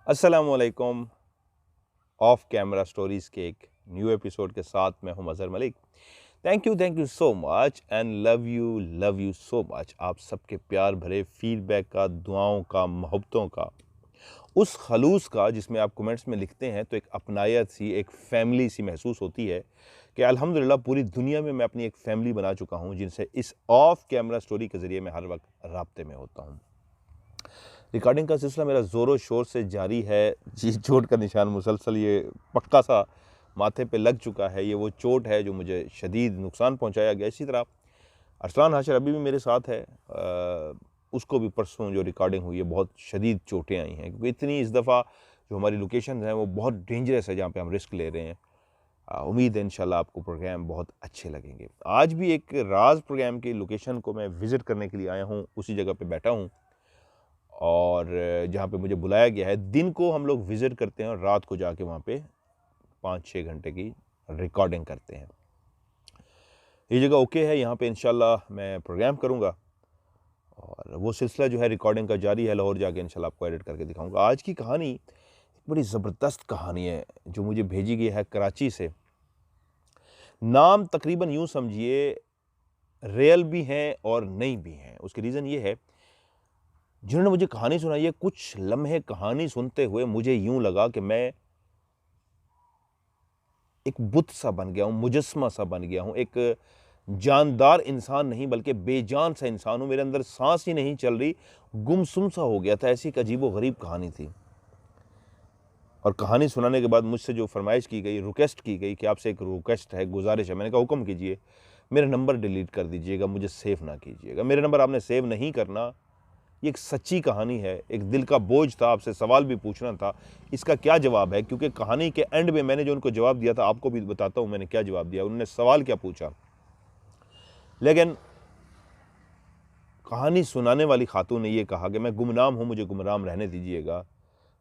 अस्सलामुअलैकुम। Of camera stories के एक न्यू एपिसोड के साथ मैं हूं Mazhar Malik. Thank you so much and love you so much. आप सबके प्यार भरे फीडबैक का, दुआओं का, मोहब्बतों का, उस खलूस का जिसमें आप कमेंट्स में लिखते हैं तो एक अपनायत सी, एक फैमिली सी महसूस होती है कि अल्हम्दुलिल्लाह पूरी दुनिया में मैं अपनी एक फैमिली बना चुका हूं जिनसे इस ऑफ कैमरा स्टोरी के ज़रिए मैं हर वक्त राब्ते में होता हूं। रिकॉर्डिंग का सिलसिला मेरा ज़ोरों शोर से जारी है। जी, चोट का निशान मुसलसल ये पक्का सा माथे पे लग चुका है। ये वो चोट है जो मुझे शदीद नुकसान पहुंचाया गया। इसी तरह अरसलान हाशर अभी भी मेरे साथ है। उसको भी परसों जो रिकॉर्डिंग हुई है बहुत शदीद चोटें आई हैं, क्योंकि इतनी इस दफ़ा जो हमारी लोकेशन है वो बहुत डेंजरस है जहाँ पे हम रिस्क ले रहे हैं। उम्मीद है इंशाल्लाह आपको प्रोग्राम बहुत अच्छे लगेंगे। आज भी एक राज प्रोग्राम की लोकेशन को मैं विज़िट करने के लिए आया हूँ, उसी जगह पे बैठा हूँ और जहाँ पे मुझे बुलाया गया है। दिन को हम लोग विज़िट करते हैं और रात को जाके वहाँ पे 5-6 घंटे की रिकॉर्डिंग करते हैं। ये जगह ओके है, यहाँ पे इंशाल्लाह मैं प्रोग्राम करूँगा और वो सिलसिला जो है रिकॉर्डिंग का जारी है। लाहौर जाके इंशाल्लाह आपको एडिट करके दिखाऊँगा। आज की कहानी एक बड़ी ज़बरदस्त कहानी है जो मुझे भेजी गई है कराची से। नाम तकरीबन यूँ समझिए रियल भी हैं और नहीं भी हैं। उसकी रीज़न ये है, जिन्होंने मुझे कहानी सुनाई है, कुछ लम्हे कहानी सुनते हुए मुझे यूँ लगा कि मैं एक बुत सा बन गया हूँ, मुजस्मा सा बन गया हूँ। एक जानदार इंसान नहीं बल्कि बेजान सा इंसान हूँ। मेरे अंदर सांस ही नहीं चल रही, गुमसुम सा हो गया था। ऐसी एक अजीबो-गरीब कहानी थी। और कहानी सुनाने के बाद मुझसे जो फरमाइश की गई, रिक्वेस्ट की गई कि आपसे एक रिक्वेस्ट है, गुजारिश है। मैंने कहा हुक्म कीजिए। मेरा नंबर डिलीट कर दीजिएगा, मुझे सेव ना कीजिएगा। मेरा नंबर आपने सेव नहीं करना। ये एक सच्ची कहानी है, एक दिल का बोझ था, आपसे सवाल भी पूछना था, इसका क्या जवाब है? क्योंकि कहानी के एंड में मैंने जो उनको जवाब दिया था, आपको भी बताता हूँ मैंने क्या जवाब दिया। उन्होंने सवाल क्या पूछा, लेकिन कहानी सुनाने वाली खातून ने यह कहा कि मैं गुमनाम हूँ, मुझे गुमनाम रहने दीजिएगा,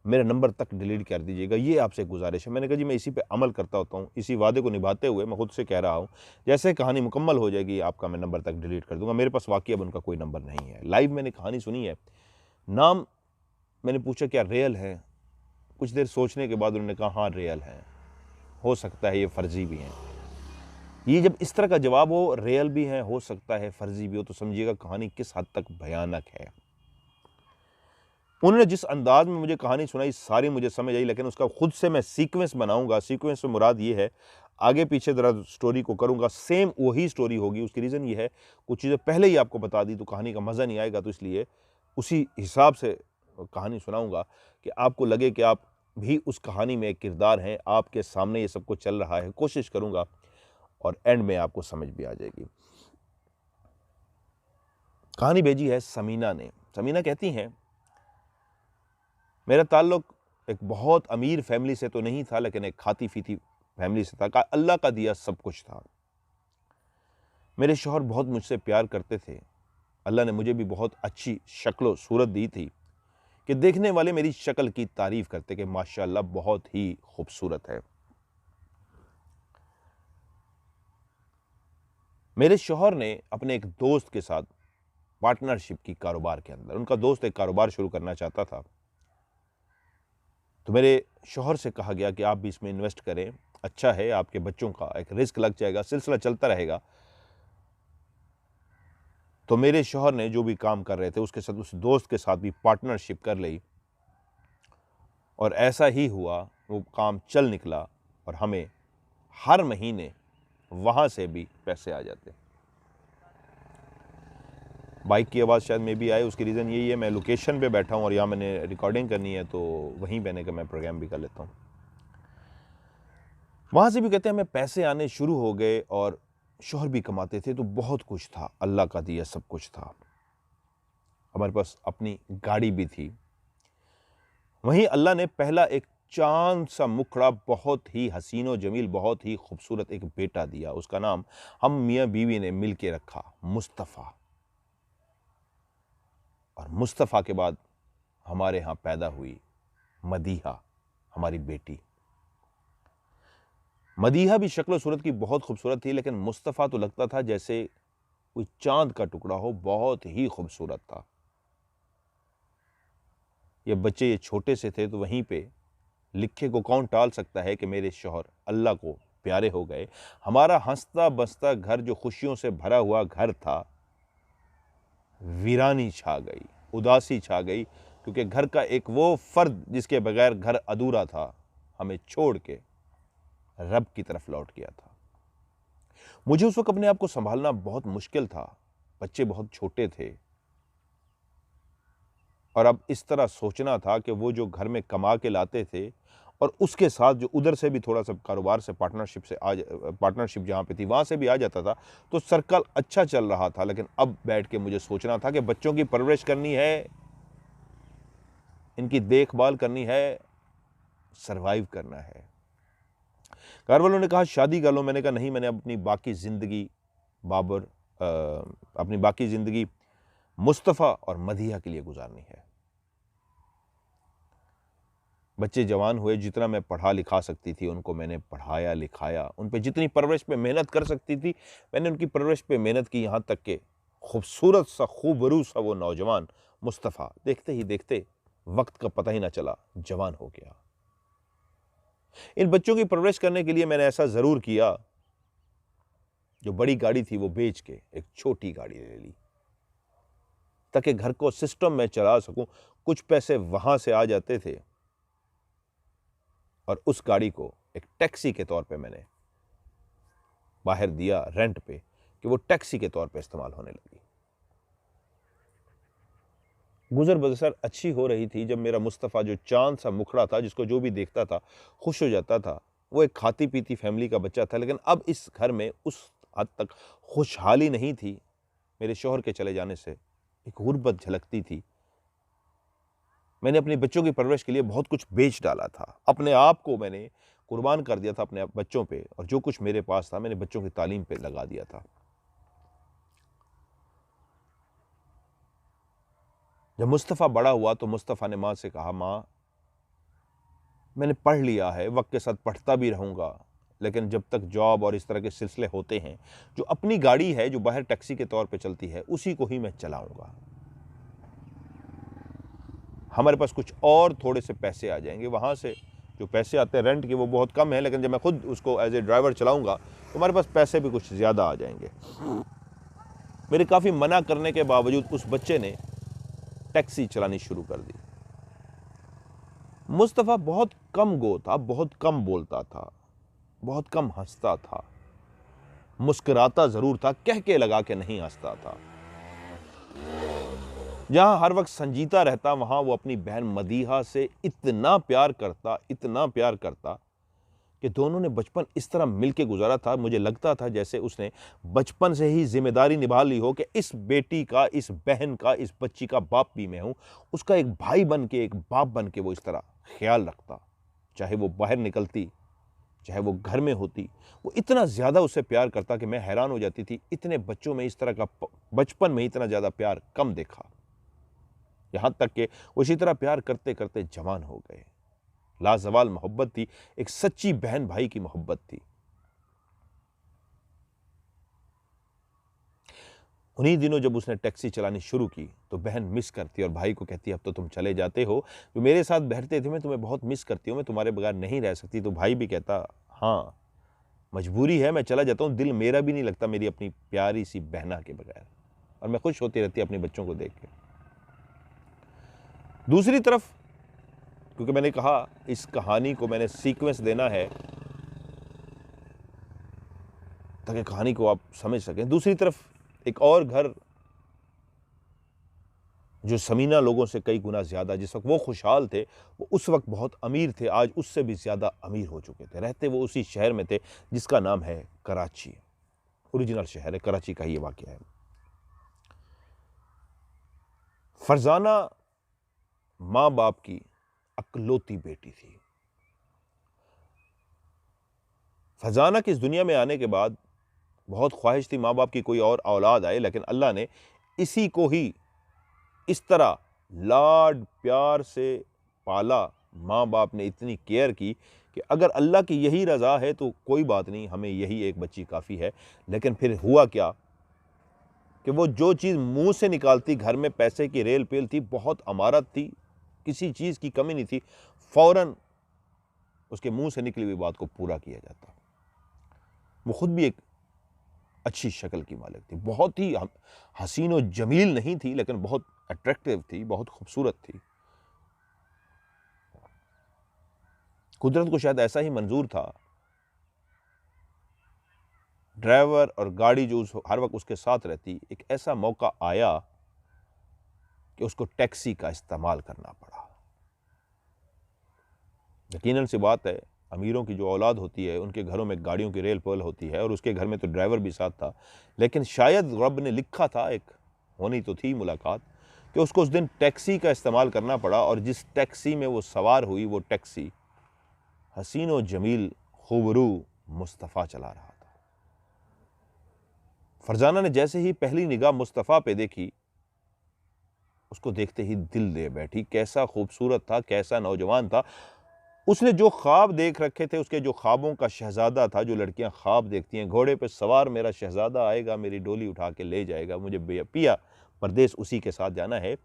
मेरा नंबर तक डिलीट कर दीजिएगा, ये आपसे गुजारिश है। मैंने कहा जी मैं इसी पे अमल करता होता हूँ। इसी वादे को निभाते हुए मैं खुद से कह रहा हूँ, जैसे कहानी मुकम्मल हो जाएगी आपका मैं नंबर तक डिलीट कर दूंगा। मेरे पास वाकई अब उनका कोई नंबर नहीं है। लाइव मैंने कहानी सुनी है। नाम मैंने पूछा क्या रियल है? कुछ देर सोचने के बाद उन्होंने कहा हाँ रियल है, हो सकता है ये फर्जी भी हैं। ये जब इस तरह का जवाब हो, रियल भी हैं, हो सकता है फर्जी भी हो, तो समझिएगा कहानी किस हद तक भयानक है। उन्होंने जिस अंदाज में मुझे कहानी सुनाई सारी मुझे समझ आई, लेकिन उसका खुद से मैं सीक्वेंस बनाऊंगा। सीक्वेंस से मुराद ये है, आगे पीछे ज़रा स्टोरी को करूंगा, सेम वही स्टोरी होगी। उसकी रीज़न ये है, कुछ चीज़ें पहले ही आपको बता दी तो कहानी का मज़ा नहीं आएगा, तो इसलिए उसी हिसाब से कहानी सुनाऊंगा कि आपको लगे कि आप भी उस कहानी में एक किरदार हैं, आपके सामने ये सब कुछ चल रहा है। कोशिश करूंगा और एंड में आपको समझ भी आ जाएगी। कहानी भेजी है समीना ने। समीना कहती हैं, मेरा ताल्लुक एक बहुत अमीर फैमिली से तो नहीं था, लेकिन एक खाती फीती फैमिली से था। अल्लाह का दिया सब कुछ था। मेरे शौहर बहुत मुझसे प्यार करते थे। अल्लाह ने मुझे भी बहुत अच्छी शक्ल सूरत दी थी कि देखने वाले मेरी शक्ल की तारीफ करते कि माशाअल्लाह बहुत ही खूबसूरत है। मेरे शौहर ने अपने एक दोस्त के साथ पार्टनरशिप की कारोबार के अंदर, उनका दोस्त एक कारोबार शुरू करना चाहता था, तो मेरे शौहर से कहा गया कि आप भी इसमें इन्वेस्ट करें, अच्छा है, आपके बच्चों का एक रिस्क लग जाएगा, सिलसिला चलता रहेगा। तो मेरे शौहर ने जो भी काम कर रहे थे उसके साथ, उस दोस्त के साथ भी पार्टनरशिप कर ली और ऐसा ही हुआ। वो काम चल निकला और हमें हर महीने वहाँ से भी पैसे आ जाते। बाइक की आवाज़ शायद में भी आए, उसकी रीज़न यही है, मैं लोकेशन पे बैठा हूँ और यहाँ मैंने रिकॉर्डिंग करनी है, तो वहीं मैंने कहा मैं प्रोग्राम भी कर लेता हूँ। वहाँ से भी कहते हैं हमें पैसे आने शुरू हो गए और शौहर भी कमाते थे, तो बहुत कुछ था, अल्लाह का दिया सब कुछ था। हमारे पास अपनी गाड़ी भी थी। वहीं अल्लाह ने पहला एक चांद सा मुखड़ा, बहुत ही हसीनो जमील, बहुत ही खूबसूरत एक बेटा दिया। उसका नाम हम मियाँ बीवी ने मिल के रखा, मुस्तफ़ा। और मुस्तफ़ा के बाद हमारे यहाँ पैदा हुई मदीहा, हमारी बेटी। मदीहा भी शक्ल सूरत की बहुत खूबसूरत थी, लेकिन मुस्तफ़ा तो लगता था जैसे कोई चांद का टुकड़ा हो, बहुत ही खूबसूरत था। ये बच्चे ये छोटे से थे तो वहीं पे लिखे को कौन टाल सकता है कि मेरे शौहर अल्लाह को प्यारे हो गए। हमारा हंसता बसता घर, जो खुशियों से भरा हुआ घर था, वीरानी छा गई, उदासी छा गई, क्योंकि घर का एक वो फर्द जिसके बगैर घर अधूरा था, हमें छोड़ के रब की तरफ लौट गया था। मुझे उस वक्त अपने आप को संभालना बहुत मुश्किल था। बच्चे बहुत छोटे थे और अब इस तरह सोचना था कि वो जो घर में कमा के लाते थे और उसके साथ जो उधर से भी थोड़ा सा कारोबार से पार्टनरशिप जहाँ पे थी वहाँ से भी आ जाता था, तो सर्कल अच्छा चल रहा था। लेकिन अब बैठ के मुझे सोचना था कि बच्चों की परवरिश करनी है, इनकी देखभाल करनी है, सरवाइव करना है। घर वालों ने कहा शादी कर लो। मैंने कहा नहीं, मैंने अपनी बाकी ज़िंदगी अपनी बाकी ज़िंदगी मुस्तफ़ा और मदीहा के लिए गुजारनी है। बच्चे जवान हुए, जितना मैं पढ़ा लिखा सकती थी उनको मैंने पढ़ाया लिखाया, उन पे जितनी परवरिश पे मेहनत कर सकती थी मैंने उनकी परवरिश पे मेहनत की। यहाँ तक कि खूबसूरत सा, खूबरू सा वो नौजवान मुस्तफ़ा देखते ही देखते वक्त का पता ही ना चला जवान हो गया। इन बच्चों की परवरिश करने के लिए मैंने ऐसा ज़रूर किया, जो बड़ी गाड़ी थी वो बेच के एक छोटी गाड़ी ले ली, ताकि घर को सिस्टम में चला सकूं। कुछ पैसे वहां से आ जाते थे और उस गाड़ी को एक टैक्सी के तौर पे मैंने बाहर दिया रेंट पे, कि वो टैक्सी के तौर पे इस्तेमाल होने लगी। गुजर बसर अच्छी हो रही थी जब मेरा मुस्तफ़ा, जो चांद सा मुखड़ा था, जिसको जो भी देखता था खुश हो जाता था, वो एक खाती पीती फैमिली का बच्चा था। लेकिन अब इस घर में उस हद तक खुशहाली नहीं थी। मेरे शौहर के चले जाने से एक गुर्बत झलकती थी। मैंने अपने बच्चों की परवरिश के लिए बहुत कुछ बेच डाला था। अपने आप को मैंने कुर्बान कर दिया था अपने बच्चों पे, और जो कुछ मेरे पास था मैंने बच्चों की तालीम पे लगा दिया था। जब मुस्तफ़ा बड़ा हुआ तो मुस्तफ़ा ने माँ से कहा, माँ मैंने पढ़ लिया है, वक्त के साथ पढ़ता भी रहूँगा, लेकिन जब तक जॉब और इस तरह के सिलसिले होते हैं, जो अपनी गाड़ी है जो बाहर टैक्सी के तौर पे चलती है उसी को ही मैं चलाऊँगा। हमारे पास कुछ और थोड़े से पैसे आ जाएंगे, वहाँ से जो पैसे आते हैं रेंट के वो बहुत कम है, लेकिन जब मैं खुद उसको एज ए ड्राइवर चलाऊँगा तो हमारे पास पैसे भी कुछ ज़्यादा आ जाएंगे। मेरे काफ़ी मना करने के बावजूद उस बच्चे ने टैक्सी चलानी शुरू कर दी। मुस्तफ़ा बहुत कम गो था, बहुत कम बोलता था, बहुत कम हंसता था, मुस्कुराता ज़रूर था, कह के लगा के नहीं हंसता था। जहां हर वक्त संजीता रहता, वहां वो अपनी बहन मदीहा से इतना प्यार करता कि दोनों ने बचपन इस तरह मिलके गुजारा था। मुझे लगता था जैसे उसने बचपन से ही जिम्मेदारी निभा ली हो कि इस बेटी का, इस बहन का, इस बच्ची का बाप भी मैं हूं। उसका एक भाई बन के, एक बाप बन के वो इस तरह ख्याल रखता। चाहे वो बाहर निकलती, चाहे वो घर में होती, वो इतना ज़्यादा उससे प्यार करता कि मैं हैरान हो जाती थी। इतने बच्चों में इस तरह का बचपन में इतना ज़्यादा प्यार कम देखा। यहां तक कि वो इसी तरह प्यार करते करते जवान हो गए। लाजवाल मोहब्बत थी, एक सच्ची बहन भाई की मोहब्बत थी। उन्हीं दिनों जब उसने टैक्सी चलानी शुरू की तो बहन मिस करती और भाई को कहती, अब तो तुम चले जाते हो, जो मेरे साथ बैठते थे, मैं तुम्हें बहुत मिस करती हूँ, मैं तुम्हारे बगैर नहीं रह सकती। तो भाई भी कहता, हाँ मजबूरी है, मैं चला जाता हूँ, दिल मेरा भी नहीं लगता मेरी अपनी प्यारी सी बहना के बगैर। और मैं खुश होती रहती अपने बच्चों को देख के। दूसरी तरफ, क्योंकि मैंने कहा इस कहानी को मैंने सीक्वेंस देना है ताकि कहानी को आप समझ सकें। दूसरी तरफ एक और घर जो समीना लोगों से कई गुना ज़्यादा, जिस वक्त वो खुशहाल थे, वो उस वक्त बहुत अमीर थे, आज उससे भी ज़्यादा अमीर हो चुके थे। रहते वो उसी शहर में थे जिसका नाम है कराची। ओरिजिनल शहर है कराची का, ये वाक़या है। फरजाना माँ बाप की अकलौती बेटी थी। फरजाना की इस दुनिया में आने के बाद बहुत ख्वाहिश थी माँ बाप की कोई और औलाद आए, लेकिन अल्लाह ने इसी को ही इस तरह लाड प्यार से पाला। माँ बाप ने इतनी केयर की कि अगर अल्लाह की यही रज़ा है तो कोई बात नहीं, हमें यही एक बच्ची काफ़ी है। लेकिन फिर हुआ क्या कि वो जो चीज़ मुंह से निकालती, घर में पैसे की रेल पेल थी, बहुत अमारत थी, किसी चीज़ की कमी नहीं थी, फ़ौरन उसके मुंह से निकली हुई बात को पूरा किया जाता। वो खुद भी एक अच्छी शक्ल की मालिक थी, बहुत ही हसीन और जमील नहीं थी, लेकिन बहुत अट्रैक्टिव थी, बहुत खूबसूरत थी। कुदरत को शायद ऐसा ही मंजूर था, ड्राइवर और गाड़ी जो हर वक्त उसके साथ रहती, एक ऐसा मौका आया कि उसको टैक्सी का इस्तेमाल करना पड़ा। यकीनन सी बात है, अमीरों की जो औलाद होती है उनके घरों में गाड़ियों की रेल पहल होती है, और उसके घर में तो ड्राइवर भी साथ था। लेकिन शायद रब ने लिखा था, एक होनी तो थी मुलाकात, कि उसको उस दिन टैक्सी का इस्तेमाल करना पड़ा। और जिस टैक्सी में वो सवार हुई, वो टैक्सी हसीन व जमील खूबरू मुस्तफ़ा चला रहा था। फरजाना ने जैसे ही पहली निगाह मुस्तफ़ा पे देखी, उसको देखते ही दिल दे बैठी। कैसा खूबसूरत था, कैसा नौजवान था। उसने जो ख्वाब देख रखे थे, उसके जो ख्वाबों का शहजादा था, जो लड़कियां ख्वाब देखती हैं, घोड़े पे सवार मेरा शहजादा आएगा, मेरी डोली उठा के ले जाएगा, मुझे पिया परदेस उसी के साथ जाना है।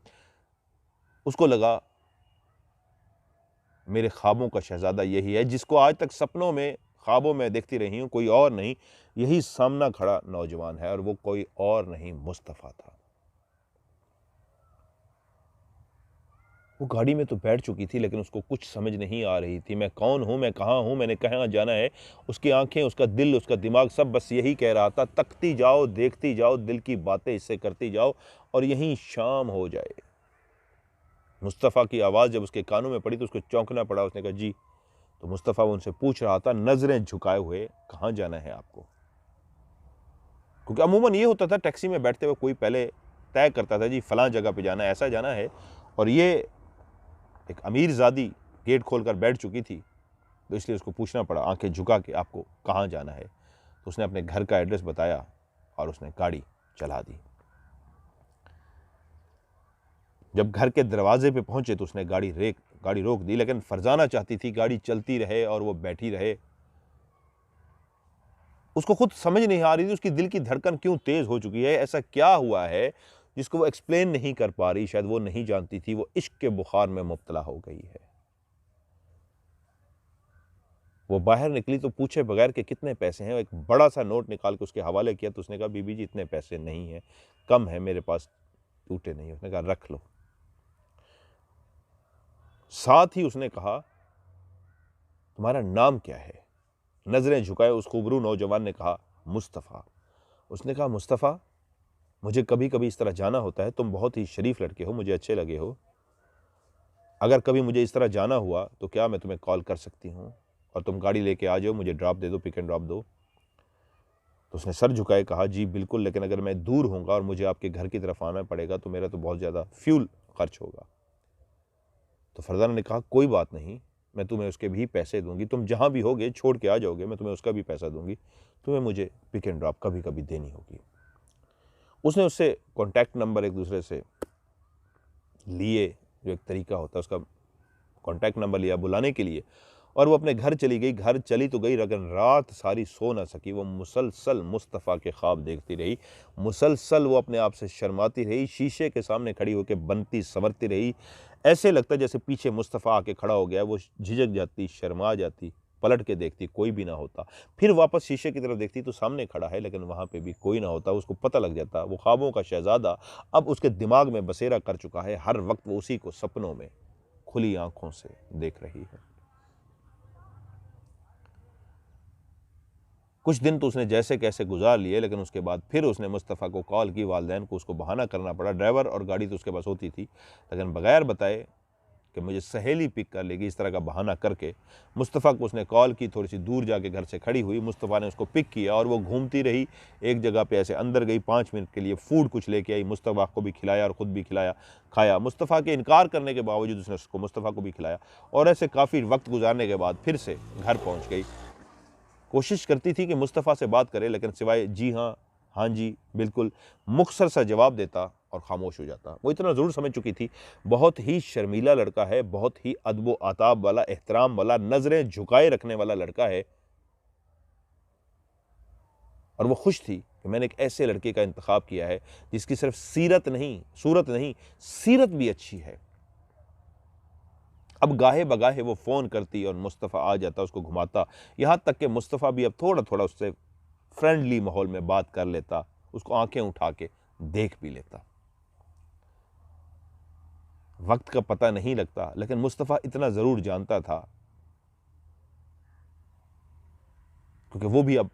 उसको लगा मेरे ख्वाबों का शहजादा यही है, जिसको आज तक सपनों में, ख्वाबों में देखती रही हूं, कोई और नहीं, यही सामना खड़ा नौजवान है, और वो कोई और नहीं, मुस्तफ़ा था। वो गाड़ी में तो बैठ चुकी थी, लेकिन उसको कुछ समझ नहीं आ रही थी। मैं कौन हूं, मैं कहाँ हूं, मैंने कहाँ जाना है। उसकी आंखें, उसका दिल, उसका दिमाग सब बस यही कह रहा था, तकती जाओ, देखती जाओ, दिल की बातें इससे करती जाओ, और यहीं शाम हो जाए। मुस्तफ़ा की आवाज़ जब उसके कानों में पड़ी तो उसको चौंकना पड़ा। उसने कहा जी। तो मुस्तफ़ा उनसे पूछ रहा था, नजरें झुकाए हुए, कहाँ जाना है आपको? क्योंकि अमूमन ये होता था, टैक्सी में बैठते हुए कोई पहले तय करता था, जी फलां जगह पे जाना है, ऐसा जाना है। और ये एक अमीर ज़ादी गेट खोलकर बैठ चुकी थी, तो इसलिए उसको पूछना पड़ा आंखें झुका के, आपको कहाँ जाना है? तो उसने अपने घर का एड्रेस बताया और उसने गाड़ी चला दी। जब घर के दरवाजे पे पहुंचे तो उसने गाड़ी रोक दी, लेकिन फरजाना चाहती थी गाड़ी चलती रहे और वो बैठी रहे। उसको खुद समझ नहीं आ रही थी उसकी दिल की धड़कन क्यों तेज हो चुकी है, ऐसा क्या हुआ है जिसको वो एक्सप्लेन नहीं कर पा रही। शायद वो नहीं जानती थी, वो इश्क के बुखार में मुब्तला हो गई है। वो बाहर निकली तो पूछे बगैर कि कितने पैसे हैं, एक बड़ा सा नोट निकाल के उसके हवाले किया। तो उसने कहा, बीबी जी इतने पैसे नहीं हैं, कम है मेरे पास, टूटे नहीं। उसने कहा रख लो। साथ ही उसने कहा, तुम्हारा नाम क्या है? नजरें झुकाए उस खूबरू नौजवान ने कहा, मुस्तफ़ा। उसने कहा, मुस्तफ़ा, मुझे कभी कभी इस तरह जाना होता है, तुम बहुत ही शरीफ लड़के हो, मुझे अच्छे लगे हो, अगर कभी मुझे इस तरह जाना हुआ तो क्या मैं तुम्हें कॉल कर सकती हूँ और तुम गाड़ी लेके आ जाओ, मुझे ड्रॉप दे दो, पिक एंड ड्रॉप दो? तो उसने सर झुकाए कहा, जी बिल्कुल, लेकिन अगर मैं दूर होऊंगा और मुझे आपके घर की तरफ आना पड़ेगा तो मेरा तो बहुत ज़्यादा फ्यूल खर्च होगा। तो फरजाना ने कहा, कोई बात नहीं, मैं तुम्हें उसके भी पैसे दूंगी, तुम जहाँ भी होगे छोड़ के आ जाओगे, मैं तुम्हें उसका भी पैसा दूंगी, तुम्हें मुझे पिक एंड ड्रॉप कभी कभी देनी होगी। उसने उससे कॉन्टैक्ट नंबर एक दूसरे से लिए, जो एक तरीका होता है, उसका कॉन्टैक्ट नंबर लिया बुलाने के लिए, और वो अपने घर चली गई। घर चली तो गई, लेकिन रात सारी सो ना सकी। वो मुसलसल मुस्तफ़ा के ख्वाब देखती रही, मुसलसल वो अपने आप से शर्माती रही, शीशे के सामने खड़ी होकर बनती संवरती रही। ऐसे लगता जैसे पीछे मुस्तफ़ा आके खड़ा हो गया। वो झिझक जाती, शर्मा जाती, पलट के देखती, कोई भी ना होता। फिर वापस शीशे की तरफ देखती तो सामने खड़ा है, लेकिन वहाँ पे भी कोई ना होता। उसको पता लग जाता वो ख्वाबों का शहज़ादा अब उसके दिमाग में बसेरा कर चुका है, हर वक्त वो उसी को सपनों में खुली आंखों से देख रही है। कुछ दिन तो उसने जैसे कैसे गुजार लिए, लेकिन उसके बाद फिर उसने मुस्तफ़ा को कॉल की। वालिदैन को उसको बहाना करना पड़ा। ड्राइवर और गाड़ी तो उसके पास होती थी, लेकिन बगैर बताए कि मुझे सहेली पिक कर लेगी, इस तरह का बहाना करके मुस्तफ़ा को उसने कॉल की। थोड़ी सी दूर जाके घर से खड़ी हुई, मुस्तफ़ा ने उसको पिक किया और वो घूमती रही एक जगह पे, ऐसे अंदर गई, 5 मिनट के लिए फूड कुछ लेके आई, मुस्तफ़ा को भी खिलाया और ख़ुद भी खाया। मुस्तफ़ा के इनकार करने के बावजूद उसने उसको मुस्तफ़ा को भी खिलाया, और ऐसे काफ़ी वक्त गुजारने के बाद फिर से घर पहुँच गई। कोशिश करती थी कि मुस्तफ़ा से बात करे, लेकिन सिवाय जी हाँ, हाँ जी, बिल्कुल, मुख्तसर सा जवाब देता और खामोश हो जाता। वो इतना ज़रूर समझ चुकी थी, बहुत ही शर्मीला लड़का है, बहुत ही अदब व आताब वाला, एहतराम वाला, नज़रें झुकाए रखने वाला लड़का है। और वो खुश थी कि मैंने एक ऐसे लड़के का इंतखाब किया है जिसकी सिर्फ सूरत नहीं, सीरत भी अच्छी है। अब गाहे बगाहे वो फ़ोन करती और मुस्तफ़ा आ जाता, उसको घुमाता, यहाँ तक कि मुस्तफ़ा भी अब थोड़ा थोड़ा उससे फ्रेंडली माहौल में बात कर लेता, उसको आंखें उठा के देख भी लेता। वक्त का पता नहीं लगता, लेकिन मुस्तफ़ा इतना ज़रूर जानता था, क्योंकि वो भी अब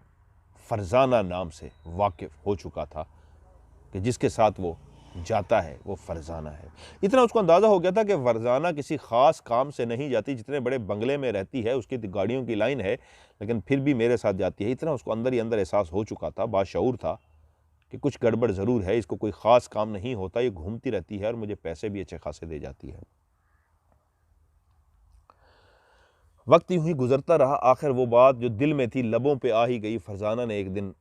फरजाना नाम से वाकिफ़ हो चुका था कि जिसके साथ वो जाता है वो फरजाना है। इतना उसको अंदाज़ा हो गया था कि फरजाना किसी ख़ास काम से नहीं जाती, जितने बड़े बंगले में रहती है, उसकी गाड़ियों की लाइन है, लेकिन फिर भी मेरे साथ जाती है। इतना उसको अंदर ही अंदर एहसास हो चुका था, बाशऊर था कि कुछ गड़बड़ ज़रूर है, इसको कोई ख़ास काम नहीं होता, ये घूमती रहती है और मुझे पैसे भी अच्छे खासे दे जाती है। वक्त यूं ही गुजरता रहा। आखिर वो बात जो दिल में थी लबों पे आ ही गई। फरजाना ने एक दिन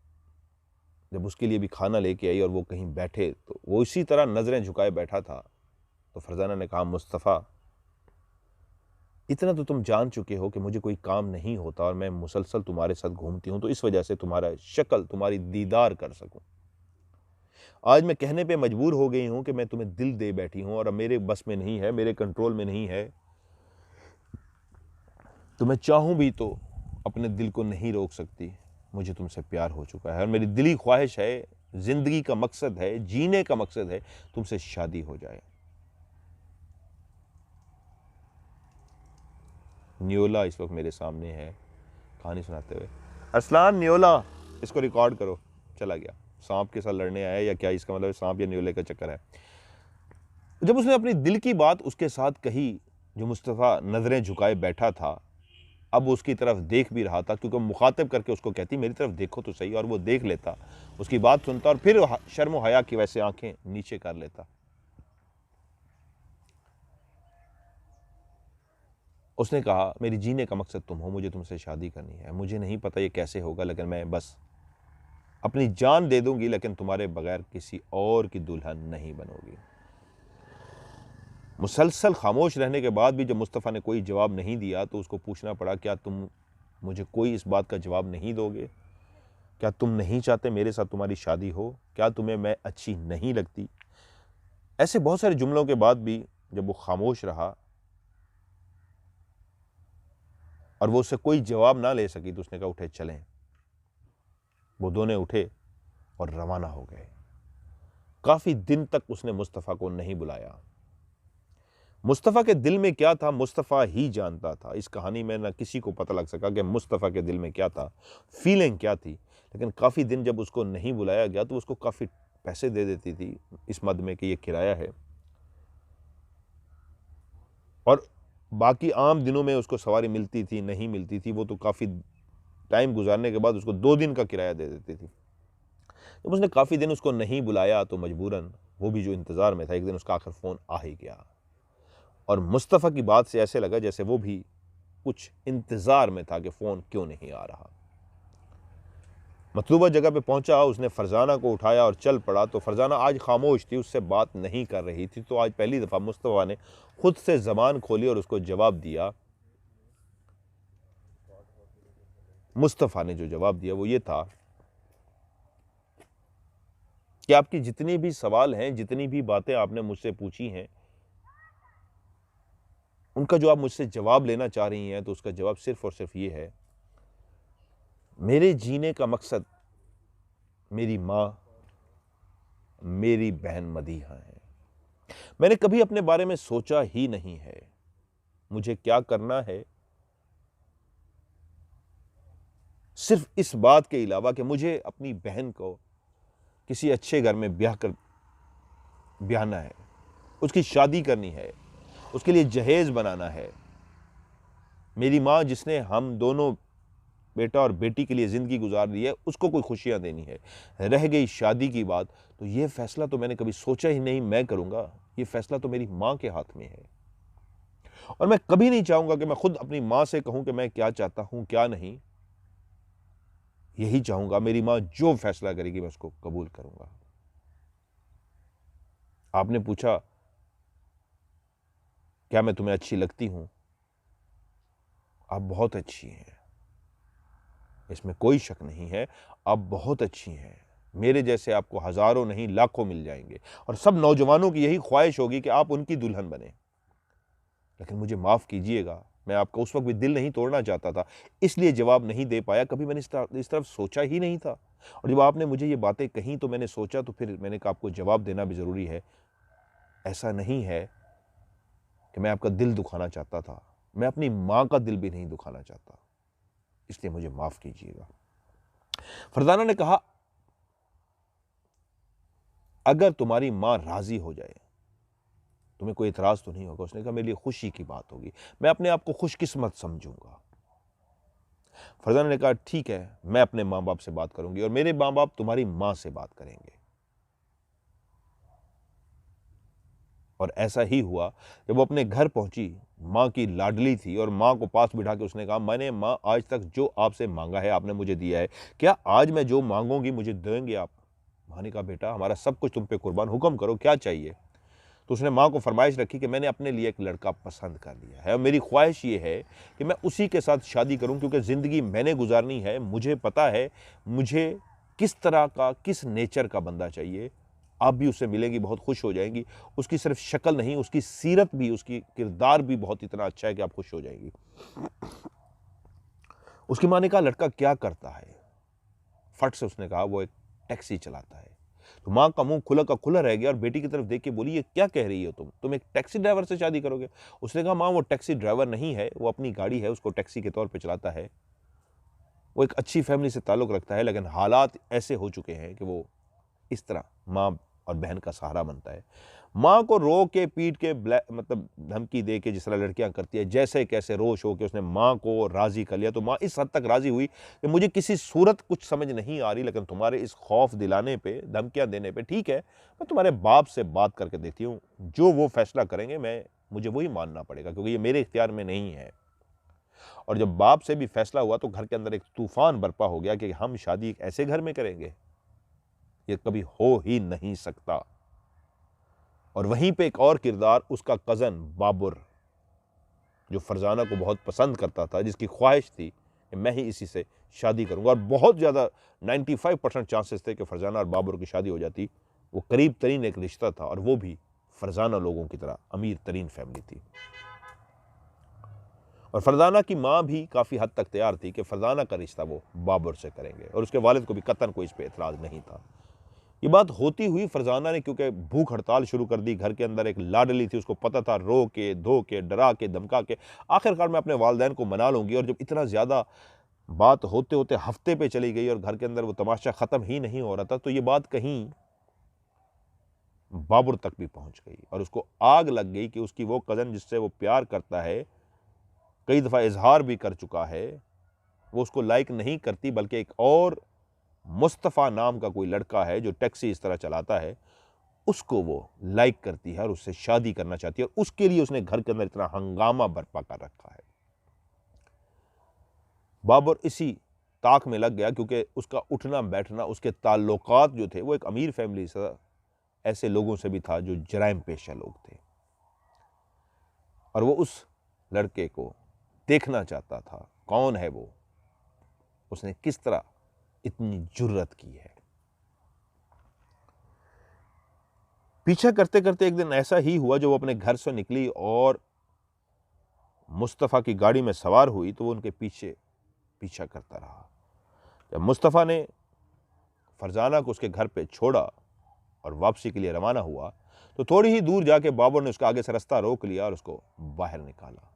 जब उसके लिए भी खाना लेके आई और वो कहीं बैठे, तो वो इसी तरह नज़रें झुकाए बैठा था, तो फरजाना ने कहा, मुस्तफ़ा, इतना तो तुम जान चुके हो कि मुझे कोई काम नहीं होता और मैं मुसलसल तुम्हारे साथ घूमती हूं, तो इस वजह से तुम्हारा शक्ल, तुम्हारी दीदार कर सकूं। आज मैं कहने पे मजबूर हो गई हूं कि मैं तुम्हें दिल दे बैठी हूं और अब मेरे बस में नहीं है, मेरे कंट्रोल में नहीं है, तो मैं चाहूं भी तो अपने दिल को नहीं रोक सकती। मुझे तुमसे प्यार हो चुका है और मेरी दिली ख्वाहिश है, जिंदगी का मकसद है, जीने का मकसद है, तुमसे शादी हो जाए। न्योला इस वक्त मेरे सामने है कहानी सुनाते हुए। अरसलान, न्योला, इसको रिकॉर्ड करो। चला गया, सांप के साथ लड़ने आया या क्या, इसका मतलब सांप या न्योले का चक्कर है। जब उसने अपनी दिल की बात उसके साथ कही, जो मुस्तफ़ा नजरें झुकाए बैठा था, अब उसकी तरफ देख भी रहा था, क्योंकि मुखातिब करके उसको कहती, मेरी तरफ देखो तो सही, और वो देख लेता, उसकी बात सुनता और फिर शर्म हया की वैसे आंखें नीचे कर लेता। उसने कहा, मेरी जीने का मकसद तुम हो, मुझे तुमसे शादी करनी है। मुझे नहीं पता ये कैसे होगा, लेकिन मैं बस अपनी जान दे दूंगी, लेकिन तुम्हारे बगैर किसी और की दुल्हन नहीं बनोगी। मुसलसल खामोश रहने के बाद भी जब मुस्तफ़ा ने कोई जवाब नहीं दिया, तो उसको पूछना पड़ा, क्या तुम मुझे कोई इस बात का जवाब नहीं दोगे? क्या तुम नहीं चाहते मेरे साथ तुम्हारी शादी हो? क्या तुम्हें मैं अच्छी नहीं लगती? ऐसे बहुत सारे जुमलों के बाद भी जब वो खामोश रहा और वो उससे कोई जवाब ना ले सकी, तो उसने कहा, उठे चलें। वो दोनों उठे और रवाना हो गए। काफी दिन तक उसने मुस्तफ़ा को नहीं बुलाया। मुस्तफ़ा के दिल में क्या था, मुस्तफ़ा ही जानता था। इस कहानी में ना किसी को पता लग सका कि मुस्तफ़ा के दिल में क्या था, फीलिंग क्या थी। लेकिन काफ़ी दिन जब उसको नहीं बुलाया गया, तो उसको काफ़ी पैसे दे देती थी इस मद में कि ये किराया है, और बाकी आम दिनों में उसको सवारी मिलती थी, नहीं मिलती थी, वो तो काफ़ी टाइम गुजारने के बाद उसको 2 दिन का किराया दे देती थी। जब उसने काफ़ी दिन उसको नहीं बुलाया, तो मजबूरन वो भी जो इंतज़ार में था, एक दिन उसका आखिर फ़ोन आ ही गया। और मुस्तफ़ा की बात से ऐसे लगा जैसे वो भी कुछ इंतज़ार में था कि फ़ोन क्यों नहीं आ रहा। मतलूबा जगह पे पहुंचा, उसने फरजाना को उठाया और चल पड़ा। तो फरजाना आज खामोश थी, उससे बात नहीं कर रही थी। तो आज पहली दफ़ा मुस्तफ़ा ने खुद से ज़बान खोली और उसको जवाब दिया। मुस्तफ़ा ने जो जवाब दिया वो ये था कि आपकी जितनी भी सवाल हैं, जितनी भी बातें आपने मुझसे पूछी हैं, उनका जो आप मुझसे जवाब लेना चाह रही हैं, तो उसका जवाब सिर्फ और सिर्फ ये है, मेरे जीने का मकसद मेरी माँ, मेरी बहन मदीहा है। मैंने कभी अपने बारे में सोचा ही नहीं है मुझे क्या करना है, सिर्फ इस बात के अलावा कि मुझे अपनी बहन को किसी अच्छे घर में ब्याहना है, उसकी शादी करनी है, उसके लिए जहेज बनाना है। मेरी माँ, जिसने हम दोनों बेटा और बेटी के लिए ज़िंदगी गुजार दी है, उसको कोई खुशियाँ देनी है। रह गई शादी की बात, तो ये फ़ैसला तो मैंने कभी सोचा ही नहीं मैं करूँगा। ये फ़ैसला तो मेरी माँ के हाथ में है, और मैं कभी नहीं चाहूँगा कि मैं खुद अपनी माँ से कहूँ कि मैं क्या चाहता हूँ, क्या नहीं। यही चाहूँगा, मेरी माँ जो फ़ैसला करेगी मैं उसको कबूल करूँगा। आपने पूछा, क्या मैं तुम्हें अच्छी लगती हूँ? आप बहुत अच्छी हैं, इसमें कोई शक नहीं है। आप बहुत अच्छी हैं। मेरे जैसे आपको हज़ारों नहीं लाखों मिल जाएंगे, और सब नौजवानों की यही ख्वाहिश होगी कि आप उनकी दुल्हन बने। लेकिन मुझे माफ़ कीजिएगा, मैं आपका उस वक्त भी दिल नहीं तोड़ना चाहता था, इसलिए जवाब नहीं दे पाया। कभी मैंने इस तरफ सोचा ही नहीं था। और जब आपने मुझे ये बातें कहीं तो मैंने सोचा, तो फिर मैंने कहा आपको जवाब देना भी ज़रूरी है। ऐसा नहीं है कि मैं आपका दिल दुखाना चाहता था, मैं अपनी माँ का दिल भी नहीं दुखाना चाहता, इसलिए मुझे माफ़ कीजिएगा। फरजाना ने कहा, अगर तुम्हारी माँ राज़ी हो जाए, तुम्हें कोई इतराज़ तो नहीं होगा? उसने कहा, मेरे लिए खुशी की बात होगी, मैं अपने आप को खुशकिस्मत समझूंगा। फरजाना ने कहा, ठीक है, मैं अपने माँ बाप से बात करूंगी और मेरे माँ बाप तुम्हारी माँ से बात करेंगे। और ऐसा ही हुआ। जब वो अपने घर पहुंची, माँ की लाडली थी और माँ को पास बिठा के उसने कहा, मैंने माँ आज तक जो आपसे मांगा है आपने मुझे दिया है, क्या आज मैं जो मांगूंगी मुझे देंगे आप? माँ ने कहा, बेटा हमारा सब कुछ तुम पे कुर्बान, हुक्म करो क्या चाहिए। तो उसने माँ को फरमाइश रखी कि मैंने अपने लिए एक लड़का पसंद कर लिया है और मेरी ख्वाहिश ये है कि मैं उसी के साथ शादी करूं, क्योंकि ज़िंदगी मैंने गुजारनी है, मुझे पता है मुझे किस तरह का, किस नेचर का बंदा चाहिए। आप भी उससे मिलेंगी, बहुत खुश हो जाएंगी। उसकी सिर्फ शक्ल नहीं, उसकी सीरत भी, उसकी किरदार भी बहुत इतना अच्छा है कि आप खुश हो जाएंगी। उसकी माँ ने कहा, लड़का क्या करता है? फट से उसने कहा, वो एक टैक्सी चलाता है। तो माँ का मुंह खुला का खुला रह गया और बेटी की तरफ देख के बोली, ये क्या कह रही हो तुम एक टैक्सी ड्राइवर से शादी करोगे? उसने कहा, माँ वो टैक्सी ड्राइवर नहीं है, वो अपनी गाड़ी है, उसको टैक्सी के तौर पे चलाता है। वो एक अच्छी फैमिली से ताल्लुक रखता है, लेकिन हालात ऐसे हो चुके हैं कि वो इस तरह माँ और बहन का सहारा बनता है। माँ को रो के पीट के मतलब धमकी दे के, जिस तरह लड़कियां करती है, जैसे कैसे रोश हो के उसने माँ को राजी कर लिया। तो माँ इस हद तक राजी हुई कि मुझे किसी सूरत कुछ समझ नहीं आ रही, लेकिन तुम्हारे इस खौफ दिलाने पे, धमकियां देने पे, ठीक है, मैं तुम्हारे बाप से बात करके देखती हूँ, जो वो फैसला करेंगे मुझे वही मानना पड़ेगा, क्योंकि ये मेरे इख्तियार में नहीं है। और जब बाप से भी फैसला हुआ तो घर के अंदर एक तूफान बर्पा हो गया कि हम शादी एक ऐसे घर में करेंगे, ये कभी हो ही नहीं सकता। और वहीं पे एक और किरदार, उसका कज़न बाबर, जो फरजाना को बहुत पसंद करता था, जिसकी ख्वाहिश थी कि मैं ही इसी से शादी करूंगा, और बहुत ज़्यादा 95% चांसेस थे कि फरजाना और बाबर की शादी हो जाती। वो करीब तरीन एक रिश्ता था, और वो भी फरजाना लोगों की तरह अमीर तरीन फैमिली थी। और फरजाना की माँ भी काफ़ी हद तक तैयार थी कि फरजाना का रिश्ता वो बाबर से करेंगे, और उसके वालिद को भी कतन कोई इस पर एतराज़ नहीं था। ये बात होती हुई फरजाना ने, क्योंकि भूख हड़ताल शुरू कर दी, घर के अंदर एक लाडली थी, उसको पता था रो के, धो के, डरा के, धमका के आखिरकार मैं अपने वालिदैन को मना लूंगी। और जब इतना ज़्यादा बात होते होते हफ्ते पे चली गई और घर के अंदर वो तमाशा ख़त्म ही नहीं हो रहा था, तो ये बात कहीं बाबर तक भी पहुंच गई और उसको आग लग गई कि उसकी वो कज़न जिससे वो प्यार करता है, कई दफ़ा इजहार भी कर चुका है, वो उसको लाइक नहीं करती, बल्कि एक और मुस्तफ़ा नाम का कोई लड़का है जो टैक्सी इस तरह चलाता है, उसको वो लाइक करती है और उससे शादी करना चाहती है। और उसके लिए उसने घर के अंदर इतना हंगामा बर्पा कर रखा है। बाबर इसी ताक में लग गया, क्योंकि उसका उठना बैठना, उसके ताल्लुकात जो थे, वो एक अमीर फैमिली से, ऐसे लोगों से भी था जो जराइम पेशा लोग थे, और वो उस लड़के को देखना चाहता था, कौन है वो, उसने किस तरह इतनी जुर्रत की है। पीछा करते करते एक दिन ऐसा ही हुआ, जो वो अपने घर से निकली और मुस्तफ़ा की गाड़ी में सवार हुई, तो वो उनके पीछे पीछा करता रहा। जब मुस्तफ़ा ने फरजाना को उसके घर पे छोड़ा और वापसी के लिए रवाना हुआ, तो थोड़ी ही दूर जाके बाबर ने उसका आगे से रास्ता रोक लिया और उसको बाहर निकाला।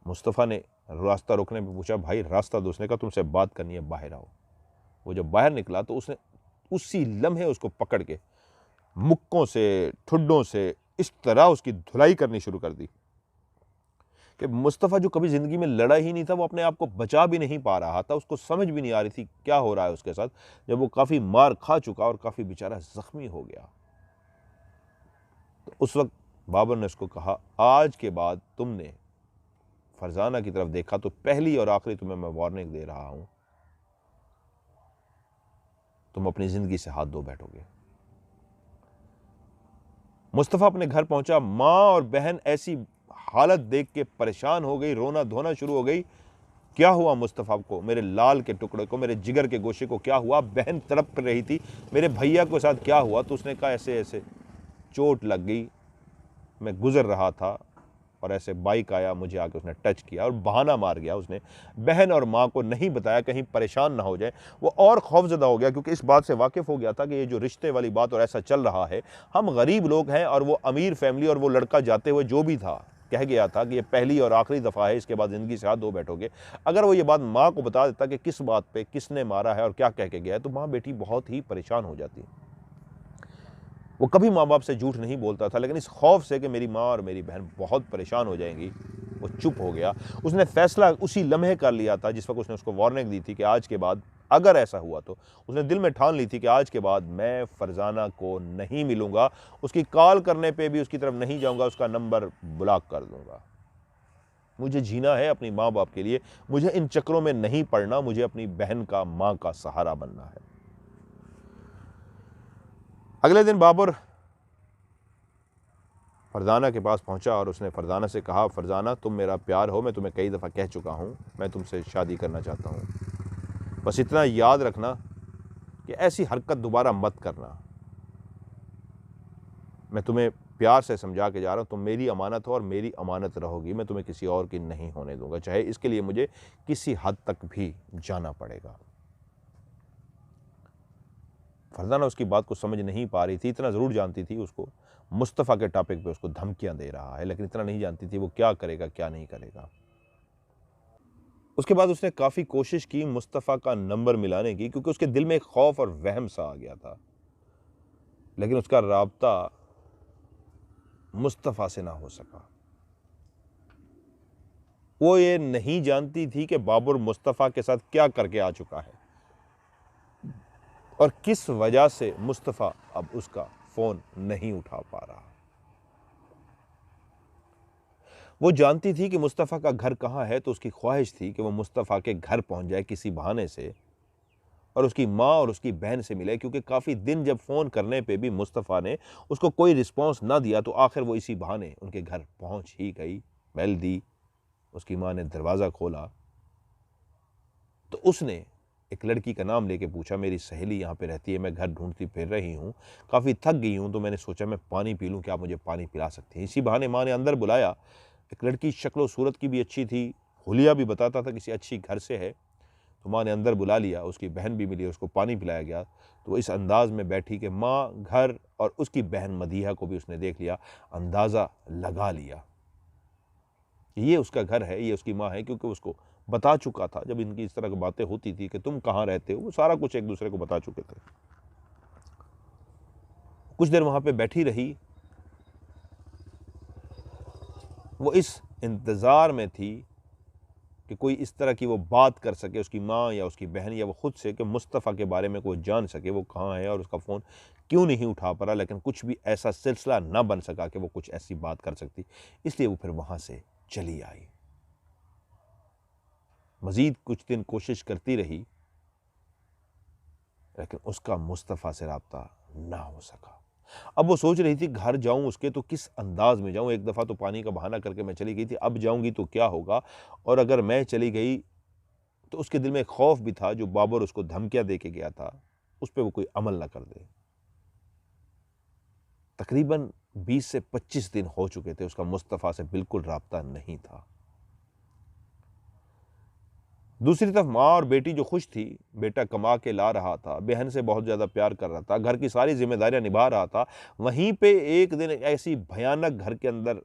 मुस्तफ़ा ने रास्ता रोकने पे पूछा, भाई रास्ता दो। उसने कहा, तुमसे बात करनी है, बाहर आओ। वो जब बाहर निकला तो उसने उसी लम्हे उसको पकड़ के मुक्कों से, ठुड्डों से इस तरह उसकी धुलाई करनी शुरू कर दी कि मुस्तफ़ा, जो कभी ज़िंदगी में लड़ा ही नहीं था, वो अपने आप को बचा भी नहीं पा रहा था, उसको समझ भी नहीं आ रही थी क्या हो रहा है उसके साथ। जब वो काफ़ी मार खा चुका और काफ़ी बेचारा ज़ख्मी हो गया, तो उस वक्त बाबर ने उसको कहा, आज के बाद तुमने फरजाना की तरफ देखा तो पहली और आखिरी तुम्हें मैं वार्निंग दे रहा हूं, तुम अपनी ज़िंदगी से हाथ धो बैठोगे। मुस्तफ़ा अपने घर पहुंचा, माँ और बहन ऐसी हालत देख के परेशान हो गई, रोना धोना शुरू हो गई। क्या हुआ मुस्तफ़ा को, मेरे लाल के टुकड़े को, मेरे जिगर के गोशे को क्या हुआ? बहन तड़प रही थी, मेरे भैया के साथ क्या हुआ? तो उसने कहा, ऐसे ऐसे चोट लग गई, मैं गुज़र रहा था और ऐसे बाइक आया, मुझे आके उसने टच किया और बहाना मार गया। उसने बहन और माँ को नहीं बताया कहीं परेशान ना हो जाए। वो और खौफज़दा हो गया क्योंकि इस बात से वाकिफ़ हो गया था कि ये जो रिश्ते वाली बात और ऐसा चल रहा है, हम गरीब लोग हैं और वो अमीर फैमिली, और वो लड़का जाते हुए जो भी था कह गया था कि ये पहली और आखिरी दफ़ा है, इसके बाद ज़िंदगी से हाथ धो बैठोगे। अगर वो ये बात माँ को बता देता कि किस बात पे, किसने मारा है और क्या कह के गया है, तो माँ बेटी बहुत ही परेशान हो जाती। वो कभी माँ बाप से झूठ नहीं बोलता था, लेकिन इस खौफ से कि मेरी माँ और मेरी बहन बहुत परेशान हो जाएंगी, वो चुप हो गया। उसने फैसला उसी लम्हे कर लिया था जिस वक्त उसने उसको वार्निंग दी थी कि आज के बाद अगर ऐसा हुआ तो उसने दिल में ठान ली थी कि आज के बाद मैं फरजाना को नहीं मिलूंगा, उसकी कॉल करने पे भी उसकी तरफ नहीं जाऊंगा, उसका नंबर ब्लॉक कर दूंगा। मुझे जीना है अपनी माँ बाप के लिए, मुझे इन चक्रों में नहीं पड़ना, मुझे अपनी बहन का, माँ का सहारा बनना है। अगले दिन बाबर फरजाना के पास पहुंचा और उसने फरजाना से कहा, फरजाना तुम मेरा प्यार हो, मैं तुम्हें कई दफ़ा कह चुका हूं, मैं तुमसे शादी करना चाहता हूं, बस इतना याद रखना कि ऐसी हरकत दोबारा मत करना। मैं तुम्हें प्यार से समझा के जा रहा हूं, तुम मेरी अमानत हो और मेरी अमानत रहोगी, मैं तुम्हें किसी और की नहीं होने दूंगा, चाहे इसके लिए मुझे किसी हद तक भी जाना पड़ेगा। फरजाना उसकी बात को समझ नहीं पा रही थी, इतना ज़रूर जानती थी उसको मुस्तफ़ा के टॉपिक पे उसको धमकियां दे रहा है, लेकिन इतना नहीं जानती थी वो क्या करेगा क्या नहीं करेगा। उसके बाद उसने काफ़ी कोशिश की मुस्तफ़ा का नंबर मिलाने की, क्योंकि उसके दिल में एक खौफ और वहम सा आ गया था, लेकिन उसका राब्ता मुस्तफ़ा से ना हो सका। वो ये नहीं जानती थी कि बाबर मुस्तफ़ा के साथ क्या करके आ चुका है और किस वजह से मुस्तफ़ा अब उसका फ़ोन नहीं उठा पा रहा। वो जानती थी कि मुस्तफ़ा का घर कहाँ है, तो उसकी ख्वाहिश थी कि वो मुस्तफ़ा के घर पहुंच जाए किसी बहाने से और उसकी माँ और उसकी बहन से मिले, क्योंकि काफ़ी दिन जब फ़ोन करने पे भी मुस्तफ़ा ने उसको कोई रिस्पॉन्स ना दिया, तो आखिर वो इसी बहाने उनके घर पहुंच ही गई। बेल दी, उसकी माँ ने दरवाज़ा खोला तो उसने एक लड़की का नाम लेके पूछा, मेरी सहेली यहाँ पे रहती है, मैं घर ढूंढती फिर रही हूँ, काफ़ी थक गई हूँ, तो मैंने सोचा मैं पानी पी लूँ, क्या आप मुझे पानी पिला सकती हैं। इसी बहाने माँ ने अंदर बुलाया। एक लड़की शक्ल सूरत की भी अच्छी थी, हुलिया भी बताता था किसी अच्छी घर से है, तो माँ ने अंदर बुला लिया, उसकी बहन भी मिली, उसको पानी पिलाया गया। तो वो इस अंदाज में बैठी कि माँ, घर और उसकी बहन मदीहा को भी उसने देख लिया, अंदाज़ा लगा लिया ये उसका घर है, ये उसकी माँ है, क्योंकि उसको बता चुका था जब इनकी इस तरह की बातें होती थी कि तुम कहाँ रहते हो, वो सारा कुछ एक दूसरे को बता चुके थे। कुछ देर वहाँ पे बैठी रही, वो इस इंतज़ार में थी कि कोई इस तरह की वो बात कर सके, उसकी माँ या उसकी बहन या वो खुद से, कि मुस्तफ़ा के बारे में कोई जान सके वो कहाँ है और उसका फ़ोन क्यों नहीं उठा पा रहा। लेकिन कुछ भी ऐसा सिलसिला ना बन सका कि वो कुछ ऐसी बात कर सकती, इसलिए वो फिर वहाँ से चली आई। मज़ीद कुछ दिन कोशिश करती रही, लेकिन उसका मुस्तफ़ा से राब्ता ना हो सका। अब वो सोच रही थी घर जाऊं उसके तो किस अंदाज में जाऊं, एक दफ़ा तो पानी का बहाना करके मैं चली गई थी, अब जाऊंगी तो क्या होगा, और अगर मैं चली गई तो उसके दिल में एक खौफ भी था जो बाबर उसको धमकियां दे के गया था, उस पर वो कोई अमल ना कर दे। तकरीबन 20 से 25 दिन हो चुके थे, उसका मुस्तफ़ा से बिल्कुल राब्ता नहीं था। दूसरी तरफ माँ और बेटी जो खुश थी, बेटा कमा के ला रहा था, बहन से बहुत ज़्यादा प्यार कर रहा था, घर की सारी जिम्मेदारियां निभा रहा था, वहीं पे एक दिन ऐसी भयानक घर के अंदर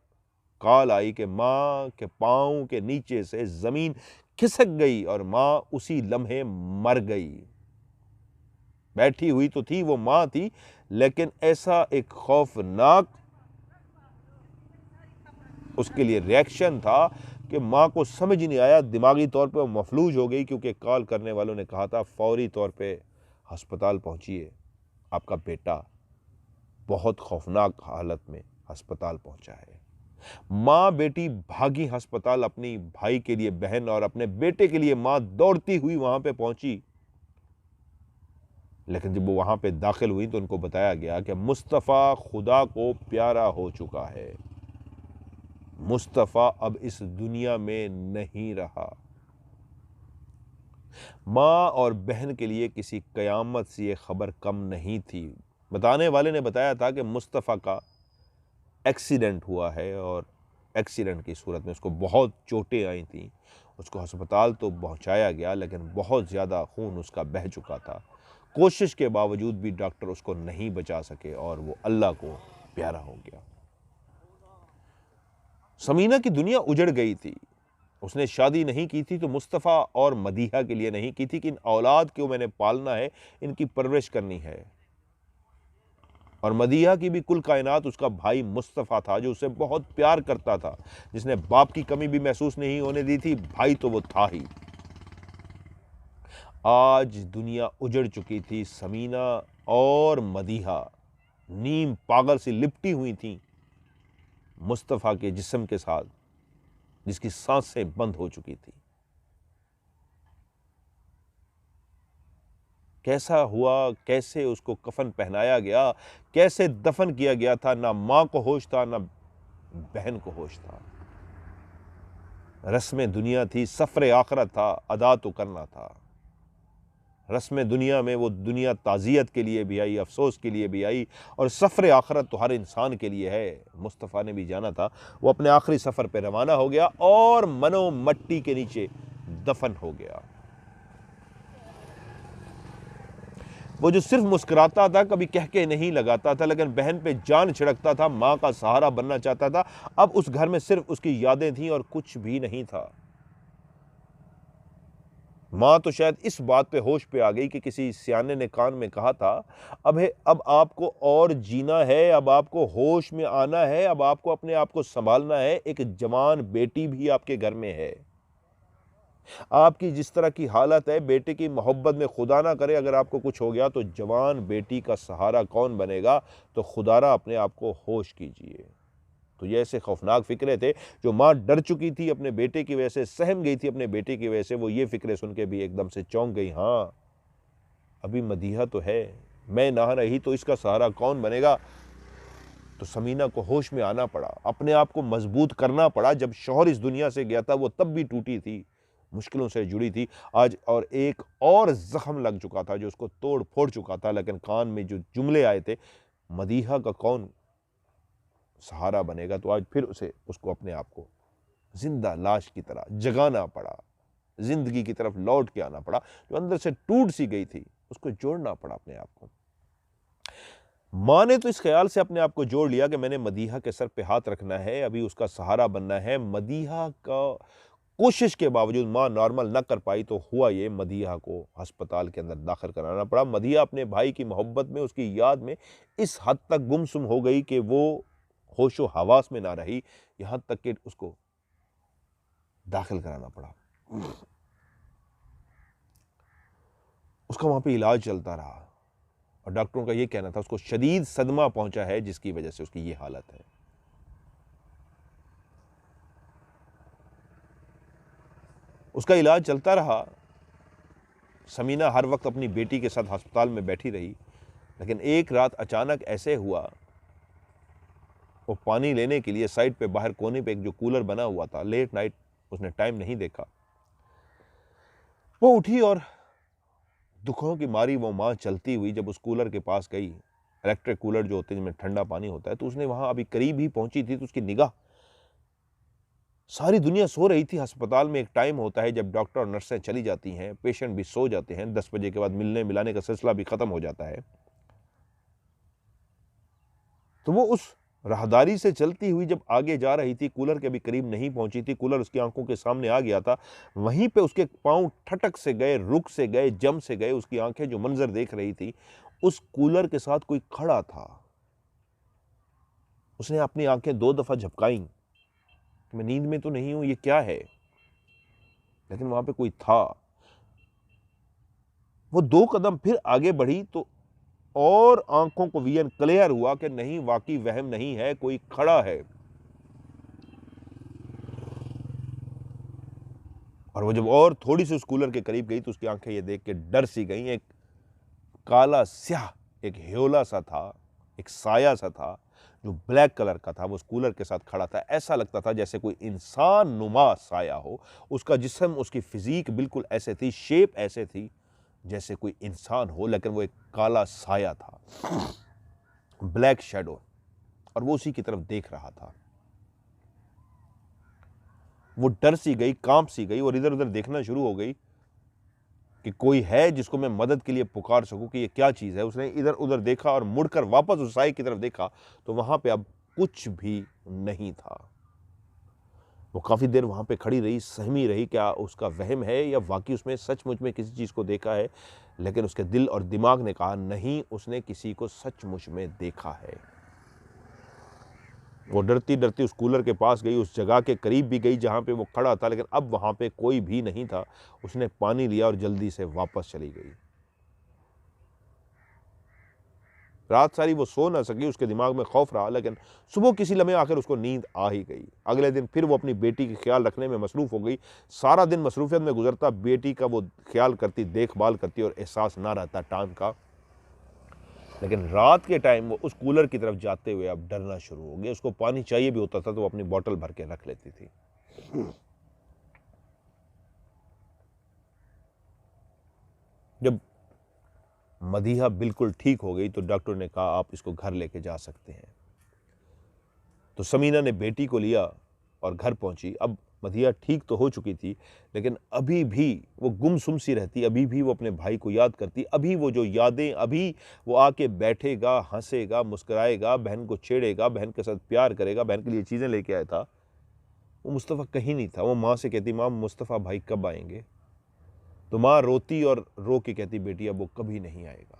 कॉल आई कि माँ के पाँव के नीचे से ज़मीन खिसक गई और माँ उसी लम्हे मर गई। बैठी हुई तो थी, वो माँ थी, लेकिन ऐसा एक खौफनाक उसके लिए रिएक्शन था कि माँ को समझ ही नहीं आया, दिमागी तौर पे वो मफलूज हो गई, क्योंकि कॉल करने वालों ने कहा था फौरी तौर पे अस्पताल पहुंचिए, आपका बेटा बहुत खौफनाक हालत में अस्पताल पहुंचा है। माँ बेटी भागी अस्पताल, अपनी भाई के लिए बहन और अपने बेटे के लिए माँ दौड़ती हुई वहां पे पहुंची। लेकिन जब वो वहां पे दाखिल हुई तो उनको बताया गया कि मुस्तफ़ा खुदा को प्यारा हो चुका है, मुस्तफ़ा अब इस दुनिया में नहीं रहा। माँ और बहन के लिए किसी क़यामत से ये खबर कम नहीं थी। बताने वाले ने बताया था कि मुस्तफ़ा का एक्सीडेंट हुआ है और एक्सीडेंट की सूरत में उसको बहुत चोटें आई थीं। उसको अस्पताल तो पहुंचाया गया, लेकिन बहुत ज़्यादा खून उसका बह चुका था। कोशिश के बावजूद भी डॉक्टर उसको नहीं बचा सके और वो अल्लाह को प्यारा हो गया। समीना की दुनिया उजड़ गई थी। उसने शादी नहीं की थी तो मुस्तफ़ा और मदीहा के लिए नहीं की थी कि इन औलाद को मैंने पालना है, इनकी परवरिश करनी है। और मदीहा की भी कुल कायनात उसका भाई मुस्तफ़ा था, जो उसे बहुत प्यार करता था, जिसने बाप की कमी भी महसूस नहीं होने दी थी। भाई तो वो था ही। आज दुनिया उजड़ चुकी थी। समीना और मदीहा नीम पागल सी लिपटी हुई थी मुस्तफ़ा के जिस्म के साथ, जिसकी सांसें बंद हो चुकी थी। कैसा हुआ, कैसे उसको कफन पहनाया गया, कैसे दफन किया गया था, ना मां को होश था, ना बहन को होश था। रस्में दुनिया थी, सफर आखरत था, अदा तो करना था। रस्में दुनिया में वो दुनिया ताज़ियत के लिए भी आई, अफसोस के लिए भी आई, और सफ़र आखरत तो हर इंसान के लिए है। मुस्तफ़ा ने भी जाना था। वो अपने आखिरी सफ़र पे रवाना हो गया और मनो मट्टी के नीचे दफन हो गया। वो जो सिर्फ मुस्कुराता था, कभी कह के नहीं लगाता था, लेकिन बहन पे जान छिड़कता था, माँ का सहारा बनना चाहता था। अब उस घर में सिर्फ उसकी यादें थीं और कुछ भी नहीं था। माँ तो शायद इस बात पे होश पे आ गई कि किसी सियाने ने कान में कहा था, अब आपको और जीना है, अब आपको होश में आना है, अब आपको अपने आप को संभालना है। एक जवान बेटी भी आपके घर में है। आपकी जिस तरह की हालत है, बेटे की मोहब्बत में खुदा ना करे अगर आपको कुछ हो गया तो जवान बेटी का सहारा कौन बनेगा? तो खुदारा अपने आप को होश कीजिए। तो ये ऐसे खौफनाक फ़िक्रे थे जो माँ डर चुकी थी अपने बेटे की वजह से, सहम गई थी अपने बेटे की वजह से। वो ये फ़िक्रे सुन के भी एकदम से चौंक गई। हाँ, अभी मदीहा तो है, मैं ना रही तो इसका सहारा कौन बनेगा? तो समीना को होश में आना पड़ा, अपने आप को मजबूत करना पड़ा। जब शौहर इस दुनिया से गया था वो तब भी टूटी थी, मुश्किलों से जुड़ी थी। आज और एक और ज़ख्म लग चुका था जो उसको तोड़ फोड़ चुका था। लेकिन कान में जो जुमले आए थे, मदीहा का कौन सहारा बनेगा, तो आज फिर उसको अपने आप को जिंदा लाश की तरह जगाना पड़ा, जिंदगी की तरफ लौट के आना पड़ा। जो अंदर से टूट सी गई थी उसको जोड़ना पड़ा अपने आप को। माँ ने तो इस ख्याल से अपने आप को जोड़ लिया कि मैंने मदीहा के सर पे हाथ रखना है, अभी उसका सहारा बनना है। मदीहा का कोशिश के बावजूद माँ नॉर्मल न कर पाई तो हुआ ये, मदीहा को अस्पताल के अंदर दाखिल कराना पड़ा। मदीहा अपने भाई की मोहब्बत में, उसकी याद में इस हद तक गुमसुम हो गई कि वो होशो हवास में ना रही, यहां तक कि उसको दाखिल कराना पड़ा। उसका वहां पे इलाज चलता रहा और डॉक्टरों का ये कहना था उसको शदीद सदमा पहुंचा है, जिसकी वजह से उसकी ये हालत है। उसका इलाज चलता रहा। समीना हर वक्त अपनी बेटी के साथ अस्पताल में बैठी रही, लेकिन एक रात अचानक ऐसे हुआ, वो पानी लेने के लिए साइड पे बाहर कोने पे एक जो कूलर बना हुआ था, लेट नाइट उसने टाइम नहीं देखा, वो उठी और दुखों की मारी वो माँ चलती हुई जब उस कूलर के पास गई, इलेक्ट्रिक कूलर जो होते हैं जिसमें ठंडा पानी होता है, तो उसने वहां अभी करीब ही पहुंची थी तो उसकी निगाह, सारी दुनिया सो रही थी। अस्पताल में एक टाइम होता है जब डॉक्टर और नर्सें चली जाती हैं, पेशेंट भी सो जाते हैं, 10 बजे के बाद मिलने मिलाने का सिलसिला भी खत्म हो जाता है। तो वो उस राहदारी से चलती हुई जब आगे जा रही थी, कूलर के भी करीब नहीं पहुंची थी, कूलर उसकी आंखों के सामने आ गया था, वहीं पे उसके पांव ठटक से गए, रुक से गए, जम से गए। उसकी आंखें जो मंजर देख रही थी, उस कूलर के साथ कोई खड़ा था। उसने अपनी आंखें 2 दफा झपकाई, मैं नींद में तो नहीं हूं, ये क्या है? लेकिन वहां पे कोई था। वो 2 कदम फिर आगे बढ़ी तो और आंखों को विजन क्लियर हुआ कि नहीं, वाकई वहम नहीं है, कोई खड़ा है। और वो जब और थोड़ी सी उस कूलर के करीब गई तो उसकी आंखें ये देख के डर सी गई। एक काला स्याह, एक ह्योला सा था, एक साया सा था जो ब्लैक कलर का था, वो उस कूलर के साथ खड़ा था। ऐसा लगता था जैसे कोई इंसान नुमा साया हो। उसका जिस्म, उसकी फिजीक बिल्कुल ऐसे थी, शेप ऐसे थी जैसे कोई इंसान हो, लेकिन वो एक काला साया था, ब्लैक शेडो। और वो उसी की तरफ देख रहा था। वो डर सी गई, कांप सी गई और इधर उधर देखना शुरू हो गई कि कोई है जिसको मैं मदद के लिए पुकार सकूं, कि ये क्या चीज है। उसने इधर उधर देखा और मुड़कर वापस उस साई की तरफ देखा तो वहां पे अब कुछ भी नहीं था। वो काफी देर वहां पे खड़ी रही, सहमी रही, क्या उसका वहम है या वाकई उसमें सचमुच में किसी चीज को देखा है। लेकिन उसके दिल और दिमाग ने कहा नहीं, उसने किसी को सचमुच में देखा है। वो डरती डरती उस कूलर के पास गई, उस जगह के करीब भी गई जहां पे वो खड़ा था, लेकिन अब वहां पे कोई भी नहीं था। उसने पानी लिया और जल्दी से वापस चली गई। रात सारी वो सो ना सकी, उसके दिमाग में खौफ रहा, लेकिन सुबह किसी लम्हे आकर उसको नींद आ ही गई। अगले दिन फिर वो अपनी बेटी के ख्याल रखने में मसरूफ हो गई। सारा दिन मसरूफियत में गुजरता, बेटी का वो ख्याल करती, देखभाल करती और एहसास ना रहता टाइम का। लेकिन रात के टाइम वो उस कूलर की तरफ जाते हुए अब डरना शुरू हो गया। उसको पानी चाहिए भी होता था तो वो अपनी बोतल भर के रख लेती थी। जब मदीहा बिल्कुल ठीक हो गई तो डॉक्टर ने कहा आप इसको घर लेके जा सकते हैं। तो समीना ने बेटी को लिया और घर पहुंची। अब मदीहा ठीक तो हो चुकी थी, लेकिन अभी भी वो गुमसुम सी रहती, अभी भी वो अपने भाई को याद करती। अभी वो जो यादें, अभी वो आके बैठेगा, हंसेगा, मुस्कुराएगा, बहन को छेड़ेगा, बहन के साथ प्यार करेगा, बहन के लिए चीज़ें लेके आया था। वो मुस्तफ़ा कहीं नहीं था। वो माँ से कहती माँ मुस्तफ़ा भाई कब आएंगे। तो माँ रोती और रो के कहती बेटी अब वो कभी नहीं आएगा।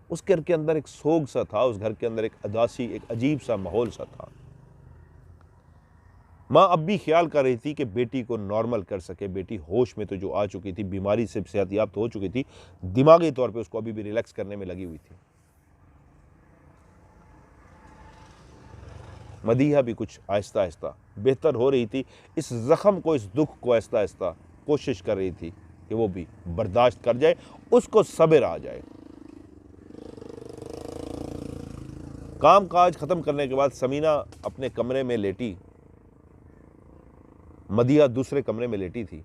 उस घर के अंदर एक सोग सा था, उस घर के अंदर एक अदासी, एक अजीब सा माहौल सा था। माँ अब भी ख्याल कर रही थी कि बेटी को नॉर्मल कर सके। बेटी होश में तो जो आ चुकी थी, बीमारी से सेहतयाब तो हो चुकी थी, दिमागी तौर पे उसको अभी भी रिलैक्स करने में लगी हुई थी। मदीहा भी कुछ आहिस्ता आहिस्ता बेहतर हो रही थी। इस जख्म को, इस दुख को आहिस्ता आहिस्ता कोशिश कर रही थी कि वो भी बर्दाश्त कर जाए, उसको सब्र आ जाए। काम काज खत्म करने के बाद समीना अपने कमरे में लेटी, मदीहा दूसरे कमरे में लेटी थी।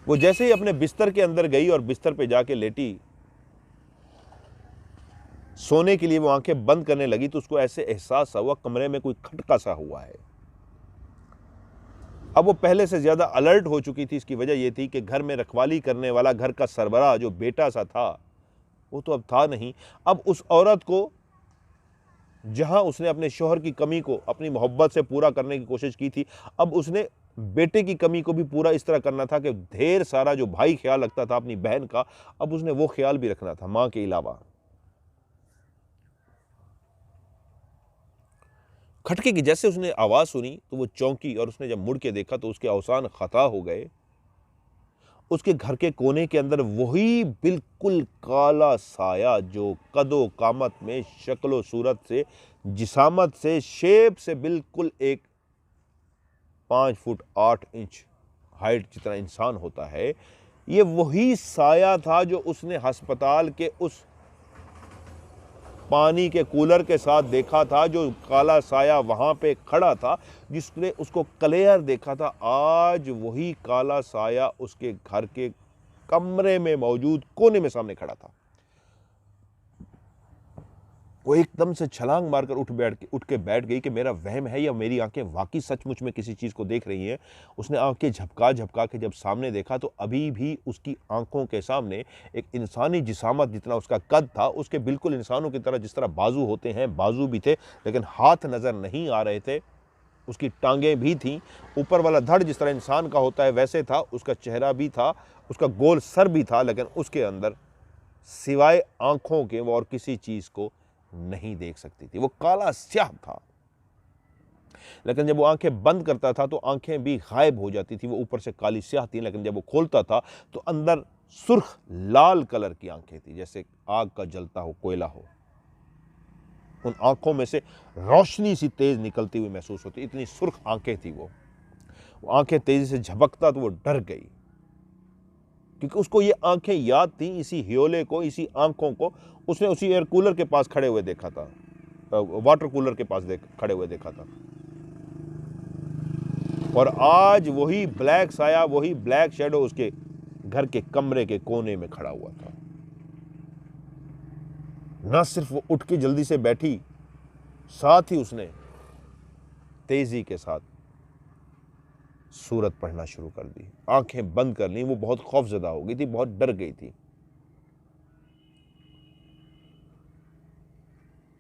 वो जैसे ही अपने बिस्तर के अंदर गई और बिस्तर पे जाके लेटी, सोने के लिए वो आंखें बंद करने लगी तो उसको ऐसे एहसास हुआ कमरे में कोई खटका सा हुआ है। अब वो पहले से ज्यादा अलर्ट हो चुकी थी। इसकी वजह यह थी कि घर में रखवाली करने वाला, घर का सरबराह जो बेटा सा था, वो तो अब था नहीं। अब उस औरत को, जहां उसने अपने शौहर की कमी को अपनी मोहब्बत से पूरा करने की कोशिश की थी, अब उसने बेटे की कमी को भी पूरा इस तरह करना था कि ढेर सारा जो भाई ख्याल रखता था अपनी बहन का, अब उसने वो ख्याल भी रखना था मां के अलावा। खटके की जैसे उसने आवाज सुनी तो वो चौंकी और उसने जब मुड़ के देखा तो उसके अवसान खता हो गए। उसके घर के कोने के अंदर वही बिल्कुल काला साया जो कदो कामत में, शक्लो सूरत से, जिसामत से, शेप से बिल्कुल एक 5 फुट 8 इंच हाइट जितना इंसान होता है, ये वही साया था जो उसने अस्पताल के उस पानी के कूलर के साथ देखा था। जो काला साया वहां पे खड़ा था, जिसने उसको क्लियर देखा था, आज वही काला साया उसके घर के कमरे में मौजूद कोने में सामने खड़ा था। वो एकदम से छलांग मारकर उठ के बैठ गई कि मेरा वहम है या मेरी आंखें वाकई सचमुच में किसी चीज को देख रही हैं। उसने आंखें झपका झपका के जब सामने देखा तो अभी भी उसकी आंखों के सामने एक इंसानी जिसामत जितना उसका कद था, उसके बिल्कुल इंसानों की तरह, जिस तरह बाजू होते हैं, बाजू भी थे लेकिन हाथ नजर नहीं आ रहे थे। उसकी टांगें भी थीं, ऊपर वाला धड़ जिस तरह इंसान का होता है वैसे था, उसका चेहरा भी था, उसका गोल सर भी था, लेकिन उसके अंदर सिवाय आंखों के वो और किसी चीज को नहीं देख सकती थी। वो काला स्याह था। लेकिन जब वो आंखें बंद करता था तो आंखें भी गायब हो जाती थी। वो ऊपर से काली स्याह थी, लेकिन जब वो खोलता था तो अंदर सुर्ख लाल कलर की आंखें थी, जैसे आग का जलता हो, कोयला हो। उन आंखों में से रोशनी सी तेज निकलती हुई महसूस होती, इतनी सुर्ख आंखें थी। वो आंखें तेजी से झपकता तो वो डर गई, क्योंकि उसको ये आंखें याद थी। इसी हियोले को, इसी आंखों को उसने उसी एयर कूलर के पास खड़े हुए देखा था, वाटर कूलर के पास खड़े हुए देखा था। और आज वही ब्लैक साया, वही ब्लैक शेडो उसके घर के कमरे के कोने में खड़ा हुआ था। ना सिर्फ वो उठ के जल्दी से बैठी, साथ ही उसने तेजी के साथ सूरत पढ़ना शुरू कर दी, आंखें बंद कर ली। वो बहुत खौफजदा हो गई थी, बहुत डर गई थी।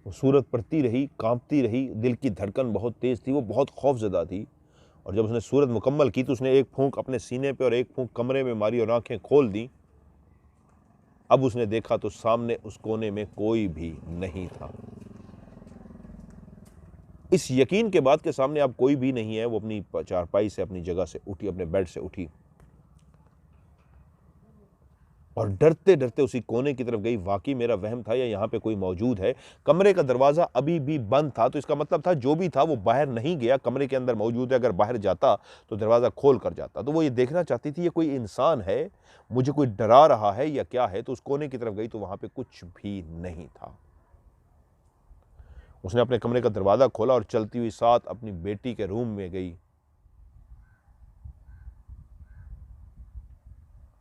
वो सूरत पढ़ती रही, कांपती रही, दिल की धड़कन बहुत तेज थी, वो बहुत खौफजदा थी। और जब उसने सूरत मुकम्मल की तो उसने एक फूंक अपने सीने पे और एक फूंक कमरे में मारी और आंखें खोल दी। अब उसने देखा तो सामने उस कोने में कोई भी नहीं था। इस यकीन के बाद कि सामने अब कोई भी नहीं है, वो अपनी चारपाई से, अपनी जगह से उठी, अपने बेड से उठी और डरते डरते उसी कोने की तरफ गई। वाकई मेरा वहम था या यहाँ पे कोई मौजूद है। कमरे का दरवाजा अभी भी बंद था, तो इसका मतलब था जो भी था वो बाहर नहीं गया, कमरे के अंदर मौजूद है। अगर बाहर जाता तो दरवाजा खोल कर जाता। तो वो ये देखना चाहती थी ये कोई इंसान है, मुझे कोई डरा रहा है या क्या है। तो उस कोने की तरफ गई तो वहां पे कुछ भी नहीं था। उसने अपने कमरे का दरवाजा खोला और चलती हुई साथ अपनी बेटी के रूम में गई।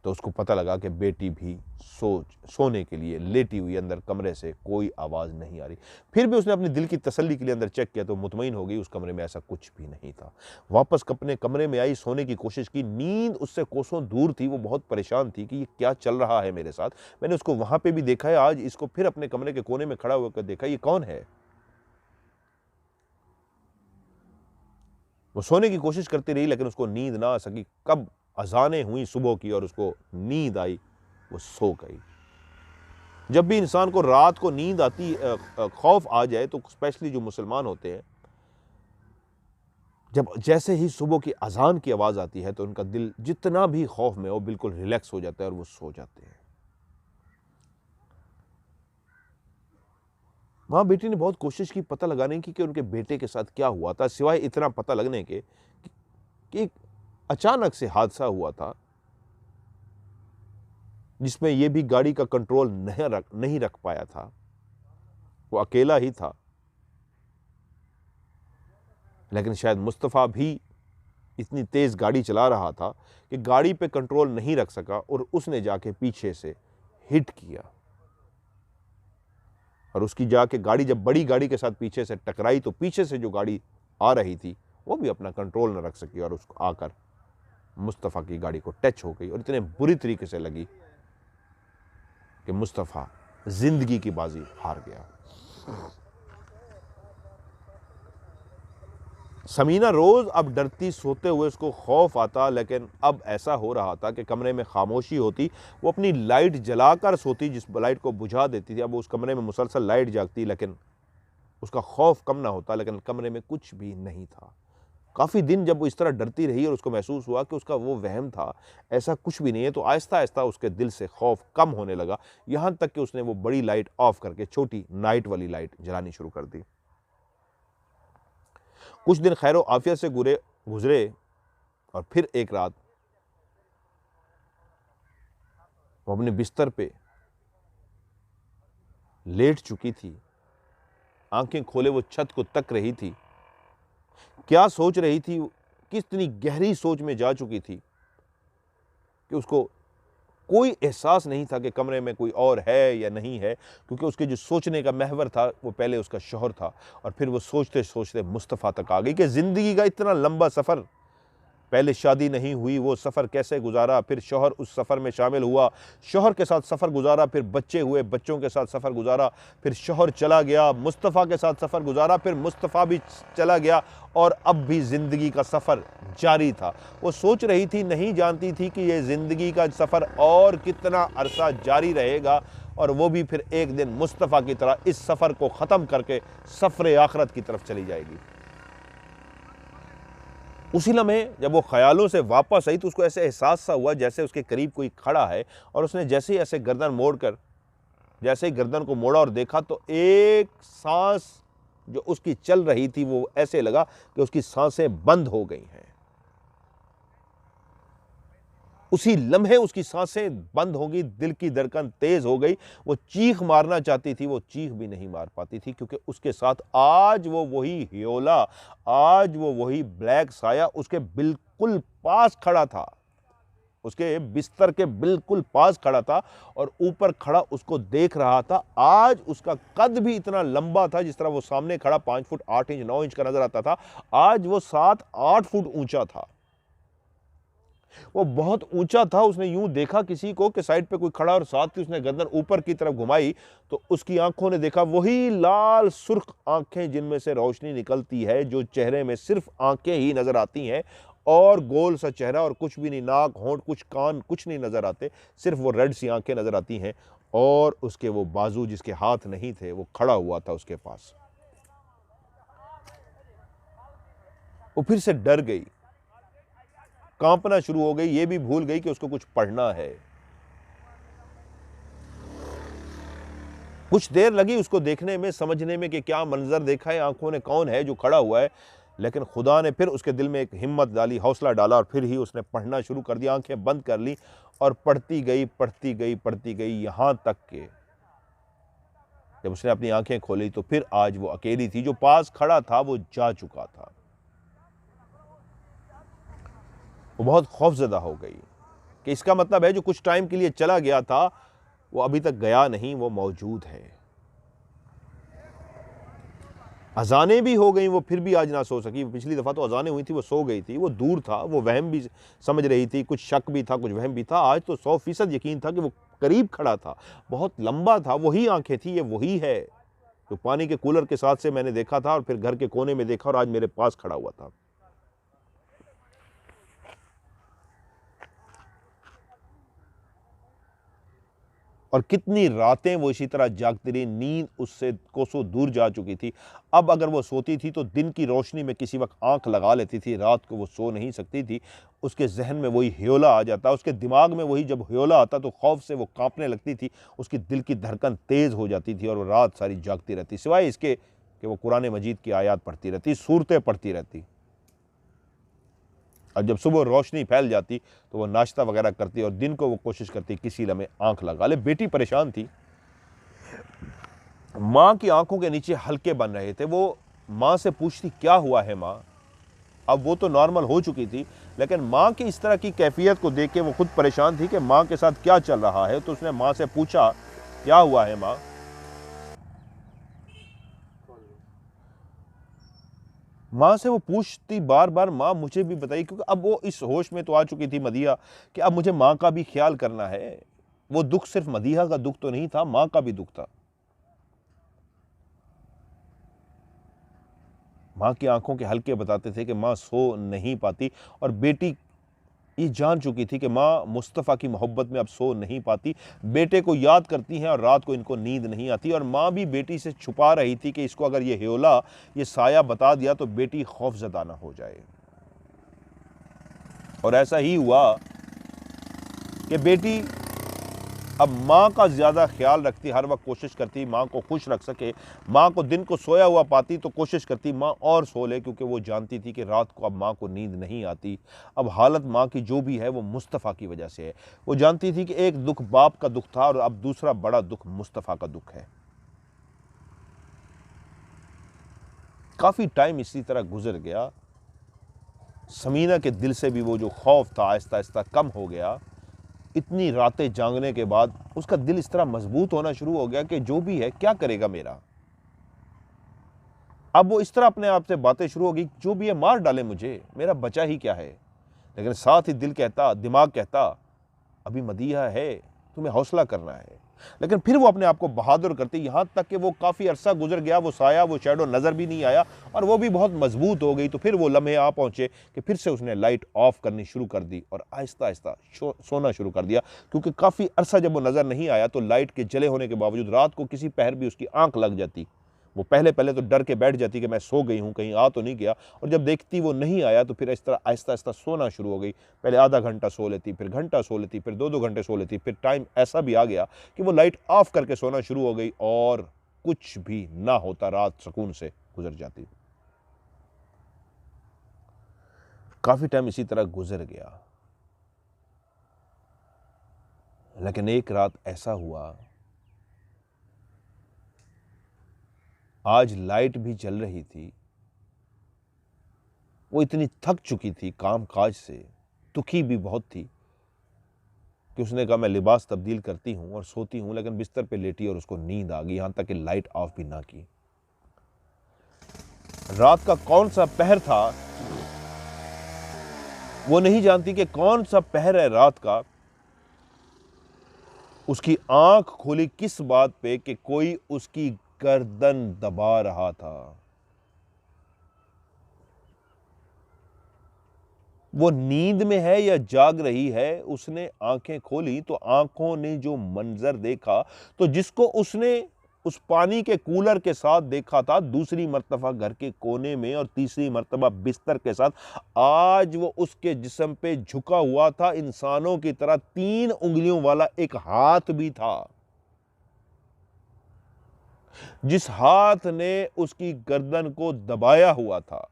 तो उसको पता लगा कि बेटी भी सोने के लिए लेटी हुई, अंदर कमरे से कोई आवाज़ नहीं आ रही। फिर भी उसने अपने दिल की तसल्ली के लिए अंदर चेक किया तो मुतमईन हो गई, उस कमरे में ऐसा कुछ भी नहीं था। वापस अपने कमरे में आई, सोने की कोशिश की, नींद उससे कोसों दूर थी। वो बहुत परेशान थी कि ये क्या चल रहा है मेरे साथ। मैंने उसको वहां पे भी देखा है, आज इसको फिर अपने कमरे के कोने में खड़ा होकर देखा, ये कौन है। वो सोने की कोशिश करती रही लेकिन उसको नींद ना आ सकी। कब अजानें हुई सुबह की और उसको नींद आई, वो सो गई। जब भी इंसान को रात को नींद आती, खौफ आ जाए, तो स्पेशली जो मुसलमान होते हैं, जब जैसे ही सुबह की अजान की आवाज आती है तो उनका दिल जितना भी खौफ में हो बिल्कुल रिलैक्स हो जाता है और वो सो जाते हैं। मां बेटी ने बहुत कोशिश की पता लगाने की कि उनके बेटे के साथ क्या हुआ था, सिवाय इतना पता लगने के कि अचानक से हादसा हुआ था जिसमें यह भी गाड़ी का कंट्रोल नहीं रख पाया था। वो अकेला ही था, लेकिन शायद मुस्तफ़ा भी इतनी तेज गाड़ी चला रहा था कि गाड़ी पे कंट्रोल नहीं रख सका और उसने जाके पीछे से हिट किया। और उसकी जाके गाड़ी जब बड़ी गाड़ी के साथ पीछे से टकराई तो पीछे से जो गाड़ी आ रही थी वो भी अपना कंट्रोल न रख सकी और उसको आकर मुस्तफ़ा की गाड़ी को टच हो गई और इतने बुरी तरीके से लगी कि मुस्तफ़ा जिंदगी की बाजी हार गया। समीना रोज अब डरती, सोते हुए उसको खौफ आता, लेकिन अब ऐसा हो रहा था कि कमरे में खामोशी होती। वो अपनी लाइट जलाकर सोती, जिस लाइट को बुझा देती थी। अब उस कमरे में मुसलसल लाइट जागती, लेकिन उसका खौफ कम ना होता, लेकिन कमरे में कुछ भी नहीं था। काफ़ी दिन जब वो इस तरह डरती रही और उसको महसूस हुआ कि उसका वो वहम था, ऐसा कुछ भी नहीं है, तो आहिस्ता आहिस्ता उसके दिल से खौफ कम होने लगा। यहाँ तक कि उसने वो बड़ी लाइट ऑफ करके छोटी नाइट वाली लाइट जलानी शुरू कर दी। कुछ दिन खैरो आफियत से गुजरे और फिर एक रात वो अपने बिस्तर पे लेट चुकी थी, आंखें खोले वो छत को तक रही थी। क्या सोच रही थी, कितनी गहरी सोच में जा चुकी थी कि उसको कोई एहसास नहीं था कि कमरे में कोई और है या नहीं है, क्योंकि उसके जो सोचने का महवर था वो पहले उसका शौहर था और फिर वो सोचते सोचते मुस्तफ़ा तक आ गई कि ज़िंदगी का इतना लंबा सफ़र, पहले शादी नहीं हुई, वो सफ़र कैसे गुजारा, फिर शौहर उस सफ़र में शामिल हुआ, शौहर के साथ सफ़र गुजारा, फिर बच्चे हुए, बच्चों के साथ सफ़र गुजारा, फिर शौहर चला गया, मुस्तफ़ा के साथ सफ़र गुजारा, फिर मुस्तफ़ा भी चला गया और अब भी ज़िंदगी का सफ़र जारी था। वो सोच रही थी, नहीं जानती थी कि ये ज़िंदगी का सफ़र और कितना अरसा जारी रहेगा और वो भी फिर एक दिन मुस्तफ़ा की तरह इस सफ़र को ख़त्म करके सफ़र आखिरत की तरफ चली जाएगी। उसी लम्हे जब वो ख्यालों से वापस आई तो उसको ऐसे एहसास सा हुआ जैसे उसके करीब कोई खड़ा है और उसने जैसे ही ऐसे गर्दन मोड़कर, जैसे ही गर्दन को मोड़ा और देखा तो एक सांस जो उसकी चल रही थी वो ऐसे लगा कि उसकी सांसें बंद हो गई हैं। उसी लम्हे उसकी सांसें बंद हो गई, दिल की धड़कन तेज हो गई। वो चीख मारना चाहती थी, वो चीख भी नहीं मार पाती थी, क्योंकि उसके साथ आज वो वही हियोला, आज वो वही ब्लैक साया उसके बिल्कुल पास खड़ा था। उसके बिस्तर के बिल्कुल पास खड़ा था और ऊपर खड़ा उसको देख रहा था। आज उसका कद भी इतना लंबा था, जिस तरह वो सामने खड़ा 5 फुट 8 इंच 9 इंच का नजर आता था, आज वो 7-8 फुट ऊंचा था। वो बहुत ऊंचा था। उसने यूं देखा किसी को कि साइड पे कोई खड़ा, और साथ ही उसने गर्दन ऊपर की तरफ घुमाई तो उसकी आंखों ने देखा वही लाल सुर्ख आंखें जिनमें से रोशनी निकलती है, जो चेहरे में सिर्फ आंखें ही नजर आती हैं, और गोल सा चेहरा और कुछ भी नहीं, नाक होंठ कुछ कान कुछ नहीं नजर आते, सिर्फ वो रेड सी आंखें नजर आती हैं। और उसके वो बाजू जिसके हाथ नहीं थे, वो खड़ा हुआ था उसके पास। वो फिर से डर गई, कांपना शुरू हो गई, ये भी भूल गई कि उसको कुछ पढ़ना है। कुछ देर लगी उसको देखने में, समझने में कि क्या मंजर देखा है, आंखों ने, कौन है जो खड़ा हुआ है। लेकिन खुदा ने फिर उसके दिल में एक हिम्मत डाली, हौसला डाला, और फिर ही उसने पढ़ना शुरू कर दिया। आंखें बंद कर ली और पढ़ती गई पढ़ती गई पढ़ती गई, यहां तक के जब उसने अपनी आंखें खोली तो फिर आज वो अकेली थी। जो पास खड़ा था वो जा चुका था। वो बहुत खौफजदा हो गई कि इसका मतलब है जो कुछ टाइम के लिए चला गया था वो अभी तक गया नहीं, वो मौजूद है। अजानें भी हो गई, वो फिर भी आज ना सो सकी। पिछली दफ़ा तो अजानें हुई थी, वो सो गई थी, वो दूर था, वो वहम भी समझ रही थी, कुछ शक भी था, कुछ वहम भी था। आज तो 100% यकीन था कि वो करीब खड़ा था, बहुत लंबा था, वही आंखें थी, ये वही है जो पानी के कूलर के साथ से मैंने देखा था, और फिर घर के कोने में देखा, और आज मेरे पास खड़ा हुआ था। और कितनी रातें वो इसी तरह जागती रही, नींद उससे कोसों दूर जा चुकी थी। अब अगर वो सोती थी तो दिन की रोशनी में किसी वक्त आंख लगा लेती थी, रात को वो सो नहीं सकती थी। उसके जहन में वही ह्योला आ जाता, उसके दिमाग में वही जब ह्योला आता तो खौफ से वो कांपने लगती थी, उसकी दिल की धड़कन तेज़ हो जाती थी, और वो रात सारी जागती रहती, सिवाय इसके कि वो कुरान मजीद की आयत पढ़ती रहती, सूरतें पढ़ती रहती। और जब सुबह रोशनी फैल जाती तो वो नाश्ता वगैरह करती, और दिन को वो कोशिश करती किसी लम्हे आंख लगा ले। बेटी परेशान थी, माँ की आंखों के नीचे हल्के बन रहे थे। वो माँ से पूछती क्या हुआ है माँ। अब वो तो नॉर्मल हो चुकी थी, लेकिन माँ की इस तरह की कैफियत को देख के वो खुद परेशान थी कि माँ के साथ क्या चल रहा है। तो उसने माँ से पूछा क्या हुआ है माँ। माँ से वो पूछती बार बार माँ मुझे भी बताइए, क्योंकि अब वो इस होश में तो आ चुकी थी मदीहा कि अब मुझे माँ का भी ख्याल करना है। वो दुख सिर्फ मदीहा का दुख तो नहीं था, माँ का भी दुख था। माँ की आंखों के हल्के बताते थे कि माँ सो नहीं पाती, और बेटी ये जान चुकी थी कि माँ मुस्तफ़ा की मोहब्बत में अब सो नहीं पाती। बेटे को याद करती हैं और रात को इनको नींद नहीं आती, और माँ भी बेटी से छुपा रही थी कि इसको अगर ये ह्योला, ये साया बता दिया तो बेटी खौफजदा ना हो जाए। और ऐसा ही हुआ कि बेटी अब माँ का ज़्यादा ख्याल रखती, हर वक्त कोशिश करती माँ को खुश रख सके। माँ को दिन को सोया हुआ पाती तो कोशिश करती माँ और सो ले, क्योंकि वो जानती थी कि रात को अब माँ को नींद नहीं आती। अब हालत माँ की जो भी है वो मुस्तफ़ा की वजह से है। वो जानती थी कि एक दुख बाप का दुख था, और अब दूसरा बड़ा दुख मुस्तफ़ा का दुख है। काफ़ी टाइम इसी तरह गुजर गया। समीना के दिल से भी वो जो खौफ था आहिस्ता आहिस्ता कम हो गया। इतनी रातें जागने के बाद उसका दिल इस तरह मजबूत होना शुरू हो गया कि जो भी है क्या करेगा मेरा। अब वो इस तरह अपने आप से बातें शुरू हो गई, जो भी है मार डाले मुझे, मेरा बचा ही क्या है। लेकिन साथ ही दिल कहता, दिमाग कहता अभी मदीहा है, तुम्हें हौसला करना है। लेकिन फिर वो अपने आप को बहादुर करती, यहाँ तक कि वो काफ़ी अरसा गुजर गया, वो साया वो शैडो नज़र भी नहीं आया, और वो भी बहुत मजबूत हो गई। तो फिर वो लम्हे आ पहुँचे कि फिर से उसने लाइट ऑफ करनी शुरू कर दी और आहिस्ता आहिस्ता सोना शुरू कर दिया। क्योंकि काफ़ी अरसा जब वो नज़र नहीं आया तो लाइट के जले होने के बावजूद रात को किसी पहर भी उसकी आंख लग जाती। वो पहले पहले तो डर के बैठ जाती कि मैं सो गई हूँ, कहीं आ तो नहीं गया, और जब देखती वो नहीं आया तो फिर इस तरह आहिस्ता आहिस्ता सोना शुरू हो गई। पहले आधा घंटा सो लेती, फिर घंटा सो लेती, फिर 2-2 घंटे सो लेती, फिर टाइम ऐसा भी आ गया कि वो लाइट ऑफ करके सोना शुरू हो गई, और कुछ भी ना होता, रात सुकून से गुजर जाती। काफ़ी टाइम इसी तरह गुजर गया। लेकिन एक रात ऐसा हुआ, आज लाइट भी जल रही थी, वो इतनी थक चुकी थी काम काज से, दुखी भी बहुत थी, कि उसने कहा मैं लिबास तब्दील करती हूँ और सोती हूँ, लेकिन बिस्तर पे लेटी और उसको नींद आ गई, यहाँ तक कि लाइट ऑफ भी ना की। रात का कौन सा पहर था वो नहीं जानती कि कौन सा पहर है रात का। उसकी आंख खोली किस बात पे कि कोई उसकी गर्दन दबा रहा था। वो नींद में है या जाग रही है, उसने आंखें खोली तो आंखों ने जो मंजर देखा, तो जिसको उसने उस पानी के कूलर के साथ देखा था दूसरी मर्तबा घर के कोने में और तीसरी मर्तबा बिस्तर के साथ, आज वो उसके जिस्म पे झुका हुआ था। इंसानों की तरह 3 उंगलियों वाला एक हाथ भी था, जिस हाथ ने उसकी गर्दन को दबाया हुआ था,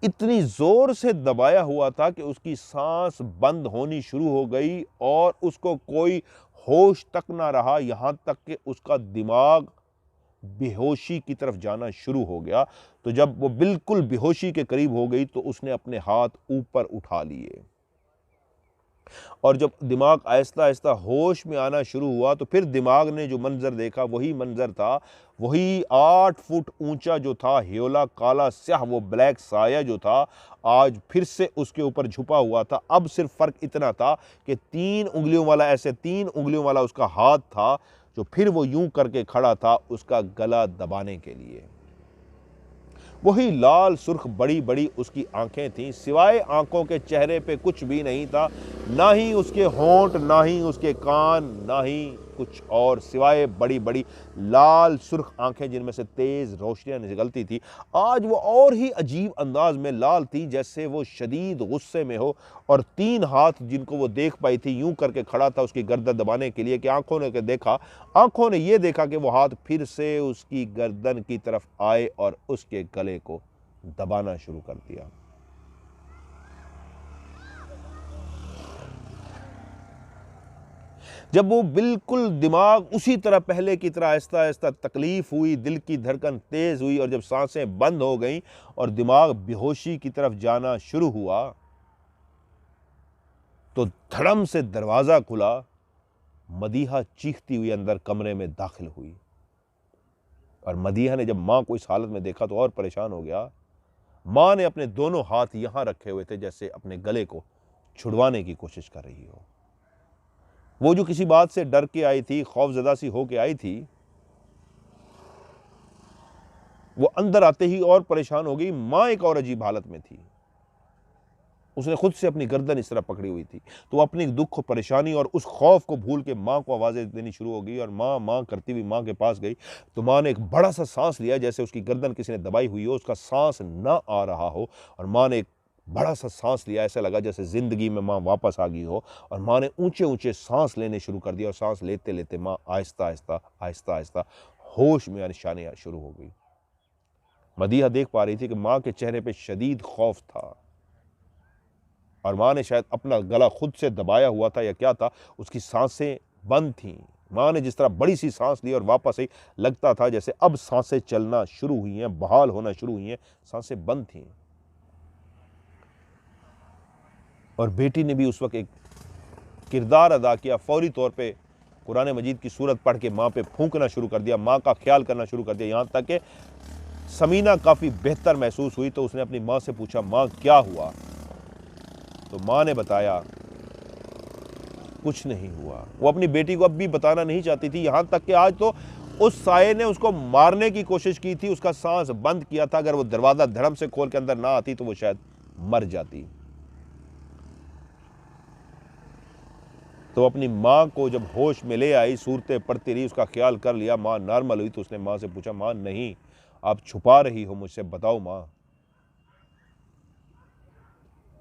इतनी जोर से दबाया हुआ था कि उसकी सांस बंद होनी शुरू हो गई और उसको कोई होश तक ना रहा, यहां तक कि उसका दिमाग बेहोशी की तरफ जाना शुरू हो गया। तो जब वो बिल्कुल बेहोशी के करीब हो गई तो उसने अपने हाथ ऊपर उठा लिए और जब दिमाग आहिस्ता आहिस्ता होश में आना शुरू हुआ तो फिर दिमाग ने जो मंजर देखा वही मंजर था। वही 8 फुट ऊंचा जो था ह्योला काला स्याह वो ब्लैक साया जो था आज फिर से उसके ऊपर छुपा हुआ था। अब सिर्फ फर्क इतना था कि 3 उंगलियों वाला, ऐसे 3 उंगलियों वाला उसका हाथ था जो फिर वो यूं करके खड़ा था उसका गला दबाने के लिए। वही लाल सुर्ख बड़ी बड़ी उसकी आंखें थीं, सिवाय आंखों के चेहरे पे कुछ भी नहीं था, ना ही उसके होंठ, ना ही उसके कान, ना ही कुछ और, सिवाय बड़ी बड़ी लाल सुर्ख आंखें जिनमें से तेज रोशनियां निकलती थी। आज वो और ही अजीब अंदाज में लाल थी, जैसे वो शदीद गुस्से में हो, और 3 हाथ जिनको वो देख पाई थी यूं करके खड़ा था उसकी गर्दन दबाने के लिए कि आंखों ने देखा, आंखों ने ये देखा कि वो हाथ फिर से उसकी गर्दन की तरफ आए और उसके गले को दबाना शुरू कर दिया। जब वो बिल्कुल दिमाग उसी तरह पहले की तरह आहिस्ता आहिस्ता तकलीफ हुई, दिल की धड़कन तेज हुई और जब सांसें बंद हो गईं और दिमाग बेहोशी की तरफ जाना शुरू हुआ तो धड़म से दरवाजा खुला। मदीहा चीखती हुई अंदर कमरे में दाखिल हुई और मदीहा ने जब मां को इस हालत में देखा तो और परेशान हो गया। मां ने अपने दोनों हाथ यहां रखे हुए थे जैसे अपने गले को छुड़वाने की कोशिश कर रही हो। वो जो किसी बात से डर के आई थी, खौफजदा सी होके आई थी, वो अंदर आते ही और परेशान हो गई। मां एक और अजीब हालत में थी, उसने खुद से अपनी गर्दन इस तरह पकड़ी हुई थी, तो वो अपनी दुख परेशानी और उस खौफ को भूल के मां को आवाजें देनी शुरू हो गई और मां मां करती हुई मां के पास गई। तो मां ने एक बड़ा सा सांस लिया जैसे उसकी गर्दन किसी ने दबाई हुई हो, उसका सांस ना आ रहा हो, और मां ने एक बड़ा सा सांस लिया, ऐसा लगा जैसे जिंदगी में मां वापस आ गई हो, और मां ने ऊंचे ऊंचे सांस लेने शुरू कर दिया और सांस लेते लेते मां आहिस्ता आहिस्ता आहिस्ता आहिस्ता होश में आने शुरू हो गई। मदीहा देख पा रही थी कि मां के चेहरे पे शदीद खौफ था और मां ने शायद अपना गला खुद से दबाया हुआ था या क्या था, उसकी सांसें बंद थीं। मां ने जिस तरह बड़ी सी सांस ली और वापस आई, लगता था जैसे अब सांसें चलना शुरू हुई हैं, बहाल होना शुरू हुई हैं, सांसें बंद थीं। और बेटी ने भी उस वक्त एक किरदार अदा किया, फौरी तौर पे कुरान मजीद की सूरत पढ़ के मां पे फूंकना शुरू कर दिया, मां का ख्याल करना शुरू कर दिया। यहां तक कि समीना काफी बेहतर महसूस हुई तो उसने अपनी मां से पूछा, मां क्या हुआ? तो मां ने बताया कुछ नहीं हुआ। वो अपनी बेटी को अब भी बताना नहीं चाहती थी, यहां तक कि आज तो उस साये ने उसको मारने की कोशिश की थी, उसका सांस बंद किया था। अगर वो दरवाजा धड़म से खोल के अंदर ना आती तो वो शायद मर जाती। तो अपनी मां को जब होश में ले आई, सूरतें पढ़ती रही, उसका ख्याल कर लिया, मां नॉर्मल हुई तो उसने मां से पूछा, मां नहीं, आप छुपा रही हो मुझसे, बताओ मां।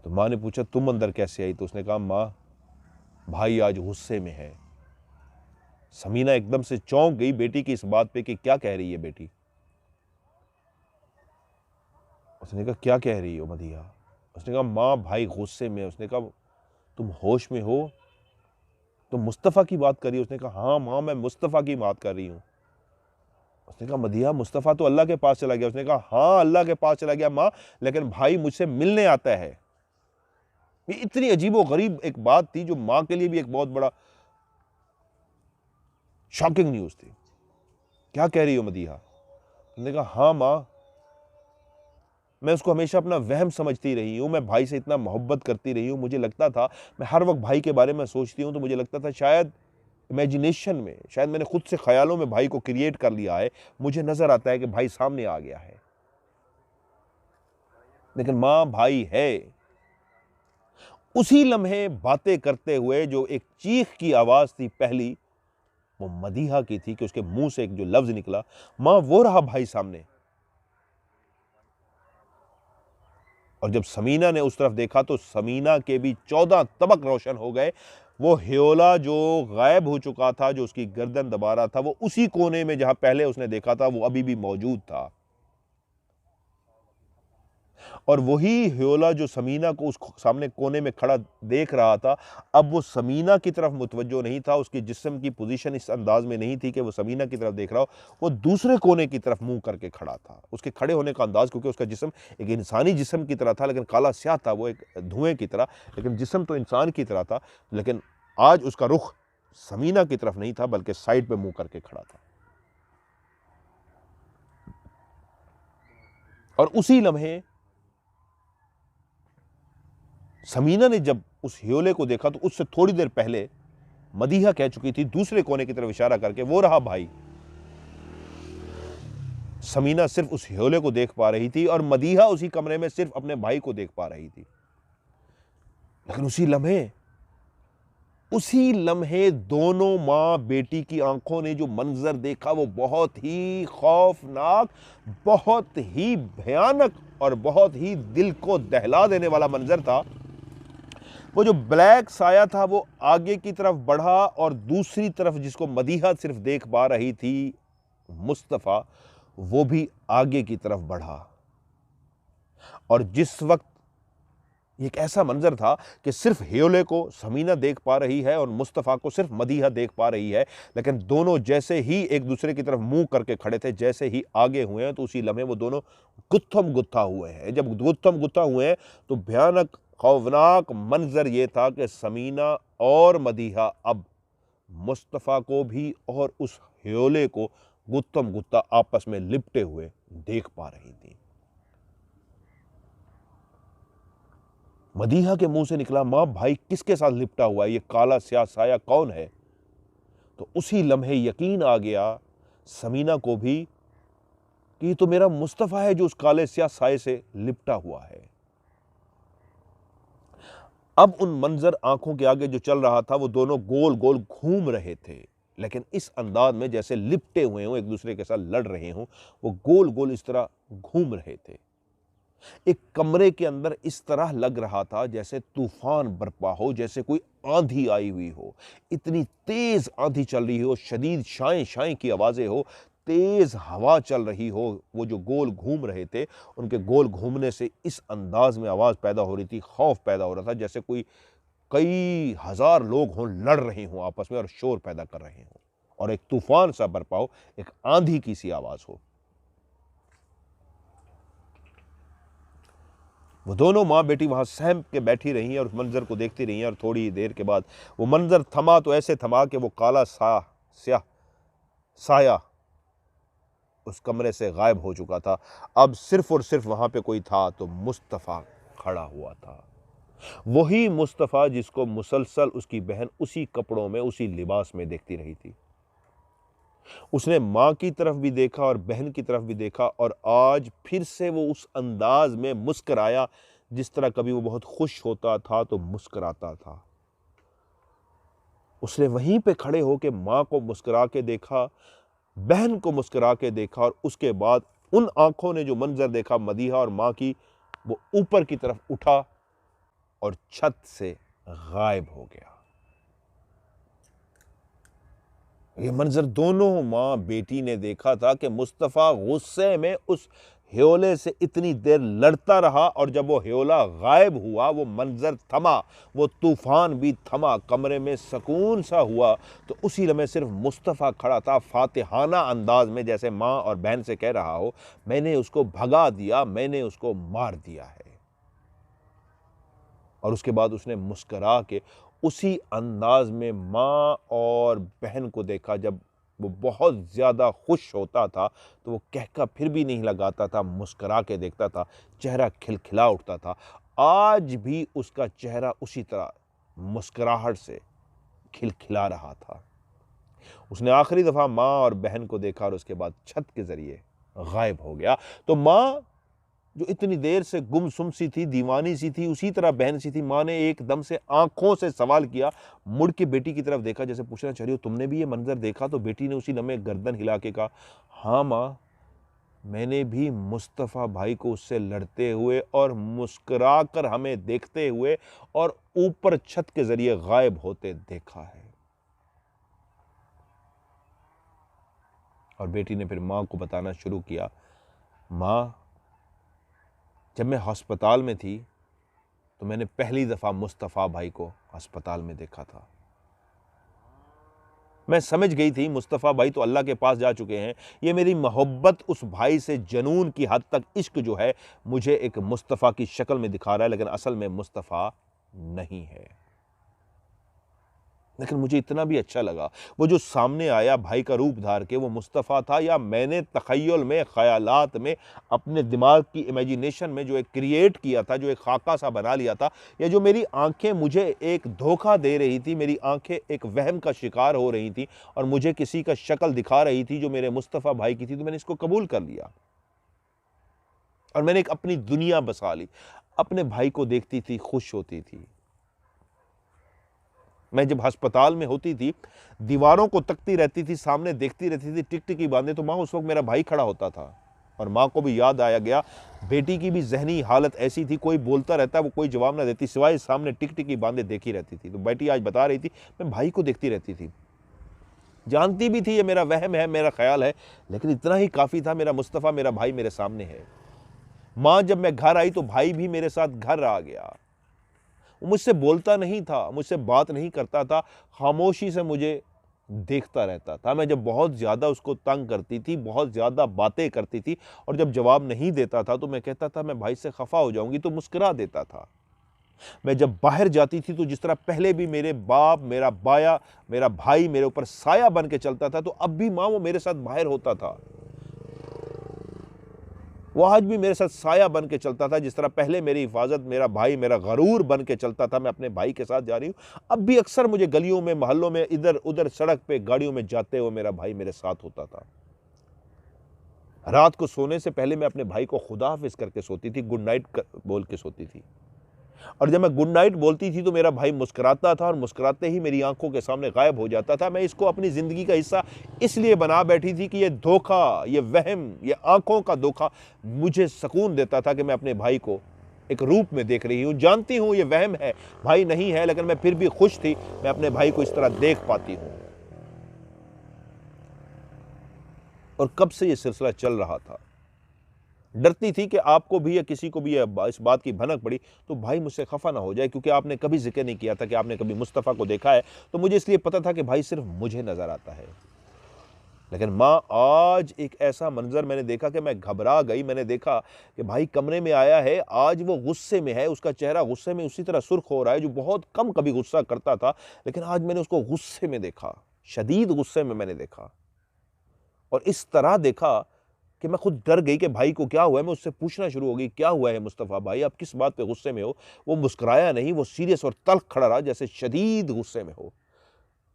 तो मां ने पूछा, तुम अंदर कैसे आई? तो उसने कहा, मां भाई आज गुस्से में है। समीना एकदम से चौंक गई बेटी की इस बात पे कि क्या कह रही है बेटी। उसने कहा, क्या कह रही हो मदीहा? उसने कहा, मां भाई गुस्से में है। उसने कहा, तुम होश में हो? तुम मुस्तफ़ा की बात कर रही हो? उसने कहा, हाँ मां मैं मुस्तफ़ा की बात कर रही हूँ। उसने कहा, मदीहा मुस्तफ़ा तो अल्लाह के पास चला गया। उसने कहा, हाँ अल्लाह के पास चला गया मां, लेकिन भाई मुझसे मिलने आता है, ये इतनी अजीबोगरीब एक बात थी जो मां के लिए भी एक बहुत बड़ा शॉकिंग न्यूज थी। क्या कह रही हो मदीहा? उसने कहा हाँ मां, मैं उसको हमेशा अपना वहम समझती रही हूँ, मैं भाई से इतना मोहब्बत करती रही हूँ, मुझे लगता था, मैं हर वक्त भाई के बारे में सोचती हूँ तो मुझे लगता था शायद इमेजिनेशन में, शायद मैंने खुद से ख्यालों में भाई को क्रिएट कर लिया है, मुझे नजर आता है कि भाई सामने आ गया है, लेकिन मां भाई है। उसी लम्हे बातें करते हुए जो एक चीख की आवाज थी पहली, वो मदीहा की थी कि उसके मुंह से एक जो लफ्ज निकला, मां वो रहा भाई सामने। और जब समीना ने उस तरफ देखा तो समीना के भी 14 तबक रोशन हो गए। वो ह्योला जो गायब हो चुका था, जो उसकी गर्दन दबा रहा था, वो उसी कोने में जहां पहले उसने देखा था वो अभी भी मौजूद था। और वही ह्योला जो समीना को उस सामने कोने में खड़ा देख रहा था, अब वो समीना की तरफ मुतवज्जो नहीं था, उसकी जिस्म की पोजीशन इस अंदाज में नहीं थी कि वो समीना की तरफ देख रहा हो, वो दूसरे कोने की तरफ मुंह करके खड़ा था। उसके खड़े होने का अंदाज, क्योंकि उसका जिस्म एक इंसानी जिस्म की तरह था लेकिन काला स्याह था, वो एक धुएं की तरह, लेकिन जिस्म तो इंसान की तरह था। लेकिन आज उसका रुख समीना की तरफ नहीं था बल्कि साइड पे मुंह करके खड़ा था। और उसी लम्हे समीना ने जब उस ह्योले को देखा तो उससे थोड़ी देर पहले मदीहा कह चुकी थी दूसरे कोने की तरफ इशारा करके, वो रहा भाई। समीना सिर्फ उस ह्योले को देख पा रही थी और मदीहा उसी कमरे में सिर्फ अपने भाई को देख पा रही थी। लेकिन उसी लम्हे दोनों मां बेटी की आंखों ने जो मंजर देखा वो बहुत ही खौफनाक, बहुत ही भयानक और बहुत ही दिल को दहला देने वाला मंजर था। वो जो ब्लैक साया था वो आगे की तरफ बढ़ा और दूसरी तरफ जिसको मदीहा सिर्फ देख पा रही थी, मुस्तफ़ा, वो भी आगे की तरफ बढ़ा। और जिस वक्त एक ऐसा मंजर था कि सिर्फ ह्योले को समीना देख पा रही है और मुस्तफ़ा को सिर्फ मदीहा देख पा रही है, लेकिन दोनों जैसे ही एक दूसरे की तरफ मुंह करके खड़े थे, जैसे ही आगे हुए हैं तो उसी लम्हे वो दोनों गुत्थम गुत्था हुए हैं। जब गुत्थम गुत्था हुए हैं तो भयानक खौफनाक मंजर ये था कि समीना और मदीहा अब मुस्तफ़ा को भी और उस ह्योले को गुत्थम गुत्था आपस में लिपटे हुए देख पा रही थी। मदीहा के मुंह से निकला, मां भाई किसके साथ लिपटा हुआ है, ये काला स्याह साया कौन है? तो उसी लम्हे यकीन आ गया समीना को भी कि ये तो मेरा मुस्तफ़ा है जो उस काले स्याह साये से लिपटा हुआ है। अब उन मंजर आंखों के आगे जो चल रहा था वो दोनों गोल गोल घूम रहे थे, लेकिन इस अंदाज में जैसे लिपटे हुए हों, एक दूसरे के साथ लड़ रहे हों, वो गोल गोल इस तरह घूम रहे थे। एक कमरे के अंदर इस तरह लग रहा था जैसे तूफान बरपा हो, जैसे कोई आंधी आई हुई हो, इतनी तेज आंधी चल रही हो, शदीद शाएं शाएं की आवाजें हो, तेज हवा चल रही हो। वो जो गोल घूम रहे थे, उनके गोल घूमने से इस अंदाज में आवाज पैदा हो रही थी, खौफ पैदा हो रहा था, जैसे कोई कई हजार लोग हों, लड़ रहे हों आपस में और शोर पैदा कर रहे हों और एक तूफान सा बरपा हो, एक आंधी की सी आवाज हो। वो दोनों माँ बेटी वहाँ सहम के बैठी रही और उस मंजर को देखती रही और थोड़ी देर के बाद वो मंजर थमा तो ऐसे थमा कि वो काला स्याह साया उस कमरे से गायब हो चुका था। अब सिर्फ और सिर्फ वहाँ पे कोई था तो मुस्तफ़ा खड़ा हुआ था। वही मुस्तफ़ा जिसको मुसलसल उसकी बहन उसी कपड़ों में, उसी लिबास में देखती रही थी। उसने मां की तरफ भी देखा और बहन की तरफ भी देखा और आज फिर से वो उस अंदाज में मुस्कराया जिस तरह कभी वो बहुत खुश होता था तो मुस्कराता था। उसने वहीं पे खड़े होकर मां को मुस्कुरा के देखा, बहन को मुस्कुरा के देखा और उसके बाद उन आंखों ने जो मंजर देखा मदीहा और मां की, वो ऊपर की तरफ उठा और छत से गायब हो गया। ये मंजर दोनों माँ बेटी ने देखा था कि मुस्तफ़ा गुस्से में उस ह्योले से इतनी देर लड़ता रहा और जब वो ह्योला गायब हुआ, वो मंजर थमा, वो तूफान भी थमा, कमरे में सुकून सा हुआ, तो उसी लम्हे सिर्फ मुस्तफ़ा खड़ा था फातिहाना अंदाज में, जैसे माँ और बहन से कह रहा हो, मैंने उसको भगा दिया, मैंने उसको मार दिया है। और उसके बाद उसने मुस्करा के उसी अंदाज में माँ और बहन को देखा। जब वो बहुत ज़्यादा खुश होता था तो वो कहका फिर भी नहीं लगाता था, मुस्करा के देखता था, चेहरा खिलखिला उठता था। आज भी उसका चेहरा उसी तरह मुस्कुराहट से खिलखिला रहा था। उसने आखिरी दफ़ा माँ और बहन को देखा और उसके बाद छत के ज़रिए गायब हो गया। तो माँ जो इतनी देर से गुमसुम सी थी, दीवानी सी थी, उसी तरह बहन सी थी। माँ ने एकदम से आंखों से सवाल किया, मुड़ के बेटी की तरफ देखा जैसे पूछना चाह रही हो तुमने भी ये मंजर देखा? तो बेटी ने उसी लम्हे गर्दन हिला के कहा, हाँ माँ, मैंने भी मुस्तफ़ा भाई को उससे लड़ते हुए और मुस्कुरा कर हमें देखते हुए और ऊपर छत के जरिए गायब होते देखा है। और बेटी ने फिर माँ को बताना शुरू किया, माँ, जब मैं अस्पताल में थी तो मैंने पहली दफ़ा मुस्तफ़ा भाई को अस्पताल में देखा था। मैं समझ गई थी मुस्तफ़ा भाई तो अल्लाह के पास जा चुके हैं। ये मेरी मोहब्बत उस भाई से जनून की हद तक इश्क जो है मुझे एक मुस्तफ़ा की शक्ल में दिखा रहा है, लेकिन असल में मुस्तफ़ा नहीं है। लेकिन मुझे इतना भी अच्छा लगा, वो जो सामने आया भाई का रूप धार के, वो मुस्तफ़ा था या मैंने तख़य्युल में, ख़यालात में, अपने दिमाग की इमेजिनेशन में जो एक क्रिएट किया था, जो एक खाका सा बना लिया था, या जो मेरी आंखें मुझे एक धोखा दे रही थी, मेरी आंखें एक वहम का शिकार हो रही थी और मुझे किसी का शक्ल दिखा रही थी जो मेरे मुस्तफ़ा भाई की थी, तो मैंने इसको कबूल कर लिया और मैंने एक अपनी दुनिया बसा ली। अपने भाई को देखती थी, खुश होती थी। मैं जब अस्पताल में होती थी, दीवारों को तकती रहती थी, सामने देखती रहती थी टिकटिकी बांधे, तो माँ उस वक्त मेरा भाई खड़ा होता था और माँ को भी याद आया गया। बेटी की भी जहनी हालत ऐसी थी, कोई बोलता रहता, वो कोई जवाब ना देती, सिवाय सामने टिकटिकी बांधे देखी रहती थी। तो बेटी आज बता रही थी, मैं भाई को देखती रहती थी, जानती भी थी ये मेरा वहम है, मेरा ख्याल है, लेकिन इतना ही काफ़ी था, मेरा मुस्तफ़ा, मेरा भाई मेरे सामने है। माँ जब मैं घर आई तो भाई भी मेरे साथ घर आ गया। वो मुझसे बोलता नहीं था, मुझसे बात नहीं करता था, खामोशी से मुझे देखता रहता था। मैं जब बहुत ज़्यादा उसको तंग करती थी, बहुत ज़्यादा बातें करती थी और जब जवाब नहीं देता था तो मैं कहता था मैं भाई से खफा हो जाऊंगी, तो मुस्कुरा देता था। मैं जब बाहर जाती थी तो जिस तरह पहले भी मेरे बाप, मेरा बाया, मेरा भाई मेरे ऊपर साया बन के चलता था, तो अब भी माँ वो मेरे साथ बाहर होता था। वो आज भी मेरे साथ साया बन के चलता था। जिस तरह पहले मेरी हिफाजत मेरा भाई, मेरा गरूर बन के चलता था, मैं अपने भाई के साथ जा रही हूँ, अब भी अक्सर मुझे गलियों में, मोहल्लों में, इधर उधर सड़क पे गाड़ियों में जाते हुए मेरा भाई मेरे साथ होता था। रात को सोने से पहले मैं अपने भाई को खुदा हाफिज करके सोती थी, गुड नाइट बोल के सोती थी। और जब मैं गुड नाइट बोलती थी तो मेरा भाई मुस्कुराता था और मुस्कुराते ही मेरी आंखों के सामने गायब हो जाता था। मैं इसको अपनी ज़िंदगी का हिस्सा इसलिए बना बैठी थी कि ये धोखा, ये वहम, ये आंखों का धोखा मुझे सुकून देता था कि मैं अपने भाई को एक रूप में देख रही हूँ। जानती हूँ ये वहम है, भाई नहीं है, लेकिन मैं फिर भी खुश थी, मैं अपने भाई को इस तरह देख पाती हूँ। और कब से ये सिलसिला चल रहा था। डरती थी कि आपको भी या किसी को भी इस बात की भनक पड़ी तो भाई मुझसे खफा ना हो जाए, क्योंकि आपने कभी जिक्र नहीं किया था कि आपने कभी मुस्तफ़ा को देखा है, तो मुझे इसलिए पता था कि भाई सिर्फ मुझे नजर आता है। लेकिन माँ, आज एक ऐसा मंजर मैंने देखा कि मैं घबरा गई। मैंने देखा कि भाई कमरे में आया है, आज वो गुस्से में है, उसका चेहरा गुस्से में उसी तरह सुर्ख हो रहा है जो बहुत कम कभी गुस्सा करता था, लेकिन आज मैंने उसको गुस्से में देखा, शदीद गुस्से में मैंने देखा। और इस तरह देखा कि मैं खुद डर गई कि भाई को क्या हुआ है। मैं उससे पूछना शुरू हो गई, क्या हुआ है मुस्तफ़ा भाई, आप किस बात पे गुस्से में हो? वो मुस्कुराया नहीं, वो सीरियस और तल्ख खड़ा रहा जैसे शदीद गुस्से में हो।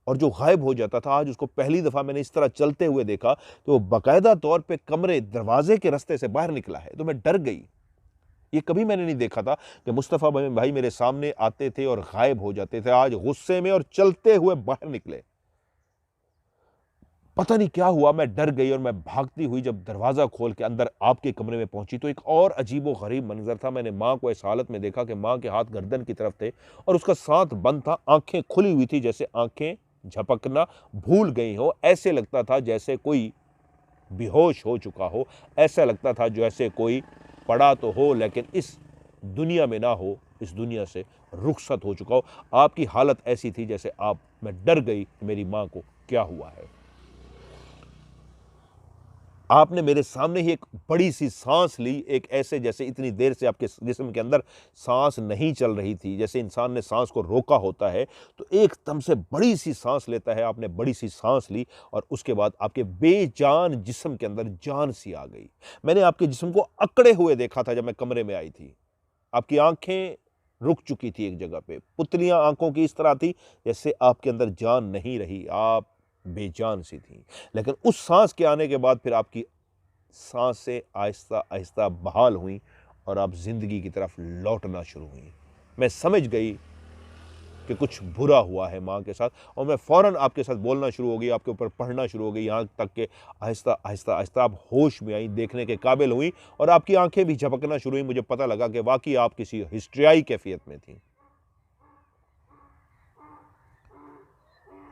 और जो गायब हो जाता था, आज उसको पहली दफ़ा मैंने इस तरह चलते हुए देखा तो वो बाकायदा तौर पे कमरे दरवाजे के रास्ते से बाहर निकला है। तो मैं डर गई। ये कभी मैंने नहीं देखा था कि मुस्तफ़ा भाई मेरे सामने आते थे और गायब हो जाते थे। आज गुस्से में और चलते हुए बाहर निकले। पता नहीं क्या हुआ, मैं डर गई और मैं भागती हुई जब दरवाज़ा खोल के अंदर आपके कमरे में पहुंची तो एक और अजीबो गरीब मंजर था। मैंने माँ को इस हालत में देखा कि माँ के हाथ गर्दन की तरफ थे और उसका सांत बंद था, आंखें खुली हुई थी, जैसे आंखें झपकना भूल गई हो। ऐसे लगता था जैसे कोई बेहोश हो चुका हो, ऐसा लगता था जैसे कोई पड़ा तो हो लेकिन इस दुनिया में ना हो, इस दुनिया से रुखसत हो चुका हो। आपकी हालत ऐसी थी जैसे मैं डर गई, मेरी माँ को क्या हुआ है। आपने मेरे सामने ही एक बड़ी सी सांस ली, एक ऐसे जैसे इतनी देर से आपके जिस्म के अंदर सांस नहीं चल रही थी, जैसे इंसान ने सांस को रोका होता है तो एकदम से बड़ी सी सांस लेता है। आपने बड़ी सी सांस ली और उसके बाद आपके बेजान जिस्म के अंदर जान सी आ गई। मैंने आपके जिस्म को अकड़े हुए देखा था जब मैं कमरे में आई थी। आपकी आंखें रुक चुकी थी एक जगह पे, पुतलियां आंखों की इस तरह थी जैसे आपके अंदर जान नहीं रही, आप बेजान सी थी। लेकिन उस सांस के आने के बाद फिर आपकी सांसें आहिस्ता आहिस्ता बहाल हुई और आप जिंदगी की तरफ लौटना शुरू हुई। मैं समझ गई कि कुछ बुरा हुआ है माँ के साथ और मैं फ़ौरन आपके साथ बोलना शुरू हो गई, आपके ऊपर पढ़ना शुरू हो गई, यहाँ तक कि आहिस्ता आहिस्ता आहिस्ता आप होश में आई, देखने के काबिल हुई और आपकी आंखें भी झपकना शुरू हुई। मुझे पता लगा कि वाकई आप किसी हिस्ट्रियाई कैफियत में थी।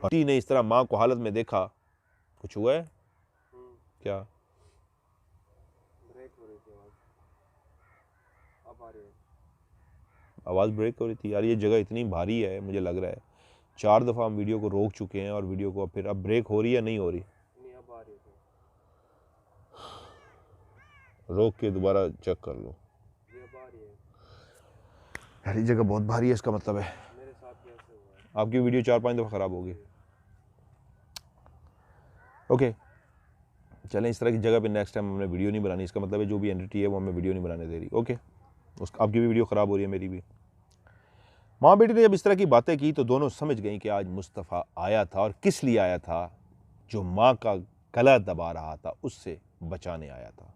ने इस तरह माँ को हालत में देखा। कुछ हुआ है क्या? ब्रेक हो रही थी आवाज, अब आ रही है। आवाज़ ब्रेक हो रही थी यार। ये जगह इतनी भारी है, मुझे लग रहा है 4 दफ़ा हम वीडियो को रोक चुके हैं और वीडियो को फिर अब ब्रेक हो रही है नहीं हो रही? नहीं, अब आ रही है। रोक के दोबारा चेक कर लो। ये अब आ रही है। यार ये जगह बहुत भारी है, इसका मतलब है मेरे साथ कैसे हुआ है? आपकी वीडियो 4-5 दफ़ा ख़राब होगी। ओके चलें, इस तरह की जगह पे नेक्स्ट टाइम हमने वीडियो नहीं बनानी। इसका मतलब है जो भी एंटिटी है वो हमें वीडियो नहीं बनाने दे रही। ओके, आपकी भी वीडियो ख़राब हो रही है, मेरी भी। माँ बेटी ने जब इस तरह की बातें की तो दोनों समझ गई कि आज मुस्तफ़ा आया था और किस लिए आया था। जो माँ का गला दबा रहा था उससे बचाने आया था।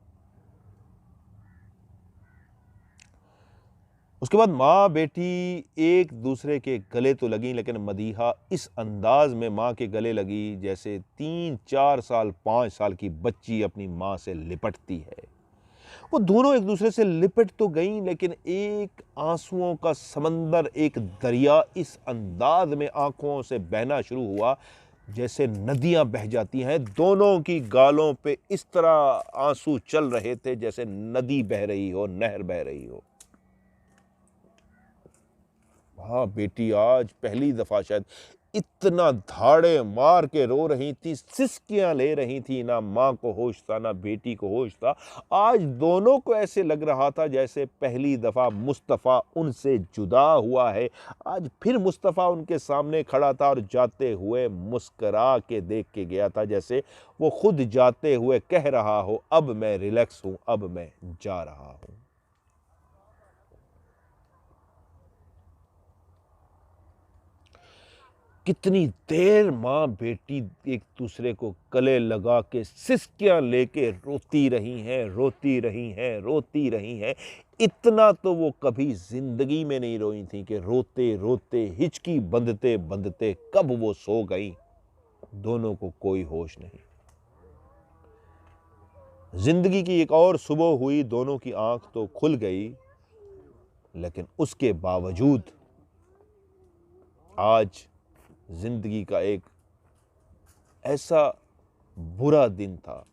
उसके बाद माँ बेटी एक दूसरे के गले तो लगी, लेकिन मदीहा इस अंदाज में माँ के गले लगी जैसे 3-4 साल 5 साल की बच्ची अपनी माँ से लिपटती है। वो दोनों एक दूसरे से लिपट तो गईं, लेकिन एक आंसुओं का समंदर, एक दरिया इस अंदाज में आंखों से बहना शुरू हुआ जैसे नदियां बह जाती हैं। दोनों की गालों पे इस तरह आंसू चल रहे थे जैसे नदी बह रही हो, नहर बह रही हो। हाँ बेटी आज पहली दफा शायद इतना धाड़े मार के रो रही थी, सिसकियां ले रही थी। ना माँ को होश था ना बेटी को होश था। आज दोनों को ऐसे लग रहा था जैसे पहली दफा मुस्तफ़ा उनसे जुदा हुआ है। आज फिर मुस्तफ़ा उनके सामने खड़ा था और जाते हुए मुस्करा के देख के गया था, जैसे वो खुद जाते हुए कह रहा हो अब मैं रिलैक्स हूं, अब मैं जा रहा हूं। कितनी देर माँ बेटी एक दूसरे को गले लगा के सिसकियां लेके रोती रही हैं, रोती रही हैं, रोती रही हैं। इतना तो वो कभी जिंदगी में नहीं रोई थी कि रोते रोते हिचकी बंधते बंधते कब वो सो गई, दोनों को कोई होश नहीं। जिंदगी की एक और सुबह हुई, दोनों की आंख तो खुल गई, लेकिन उसके बावजूद आज जिंदगी का एक ऐसा बुरा दिन था।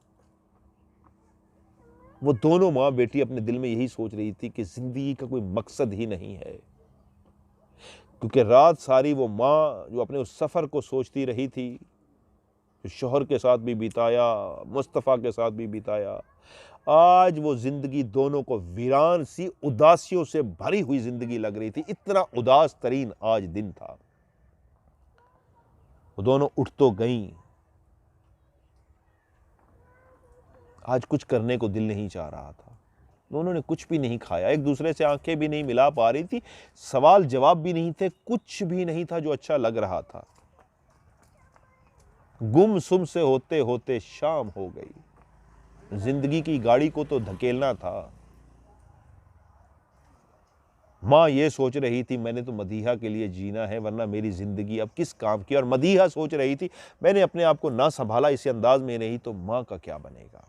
वो दोनों माँ बेटी अपने दिल में यही सोच रही थी कि जिंदगी का कोई मकसद ही नहीं है, क्योंकि रात सारी वो माँ जो अपने उस सफ़र को सोचती रही थी, जो शौहर के साथ भी बिताया, मुस्तफ़ा के साथ भी बिताया, आज वो जिंदगी दोनों को वीरान सी उदासियों से भरी हुई जिंदगी लग रही थी। इतना उदास तरीन आज दिन था। वो दोनों उठ तो गईं, आज कुछ करने को दिल नहीं चाह रहा था। दोनों ने कुछ भी नहीं खाया, एक दूसरे से आंखें भी नहीं मिला पा रही थी, सवाल जवाब भी नहीं थे, कुछ भी नहीं था जो अच्छा लग रहा था। गुमसुम से होते होते शाम हो गई। जिंदगी की गाड़ी को तो धकेलना था। माँ ये सोच रही थी मैंने तो मदीहा के लिए जीना है, वरना मेरी ज़िंदगी अब किस काम की। और मदीहा सोच रही थी मैंने अपने आप को ना संभाला इसी अंदाज में नहीं तो माँ का क्या बनेगा।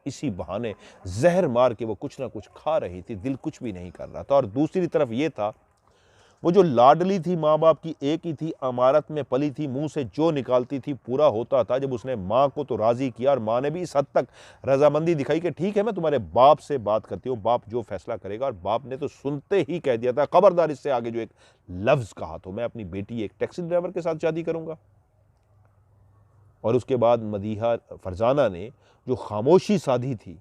इसी बहाने जहर मार के वो कुछ ना कुछ खा रही थी, दिल कुछ भी नहीं कर रहा था। और दूसरी तरफ ये था वो जो लाडली थी माँ बाप की, एक ही थी, अमारत में पली थी, मुंह से जो निकालती थी पूरा होता था। जब उसने माँ को तो राज़ी किया और माँ ने भी इस हद तक रजामंदी दिखाई कि ठीक है मैं तुम्हारे बाप से बात करती हूँ, बाप जो फैसला करेगा। और बाप ने तो सुनते ही कह दिया था खबरदार इससे आगे जो एक लफ्ज़ कहा तो मैं अपनी बेटी एक टैक्सी ड्राइवर के साथ शादी करूँगा। और उसके बाद मदीहा फरजाना ने जो खामोशी साधी थी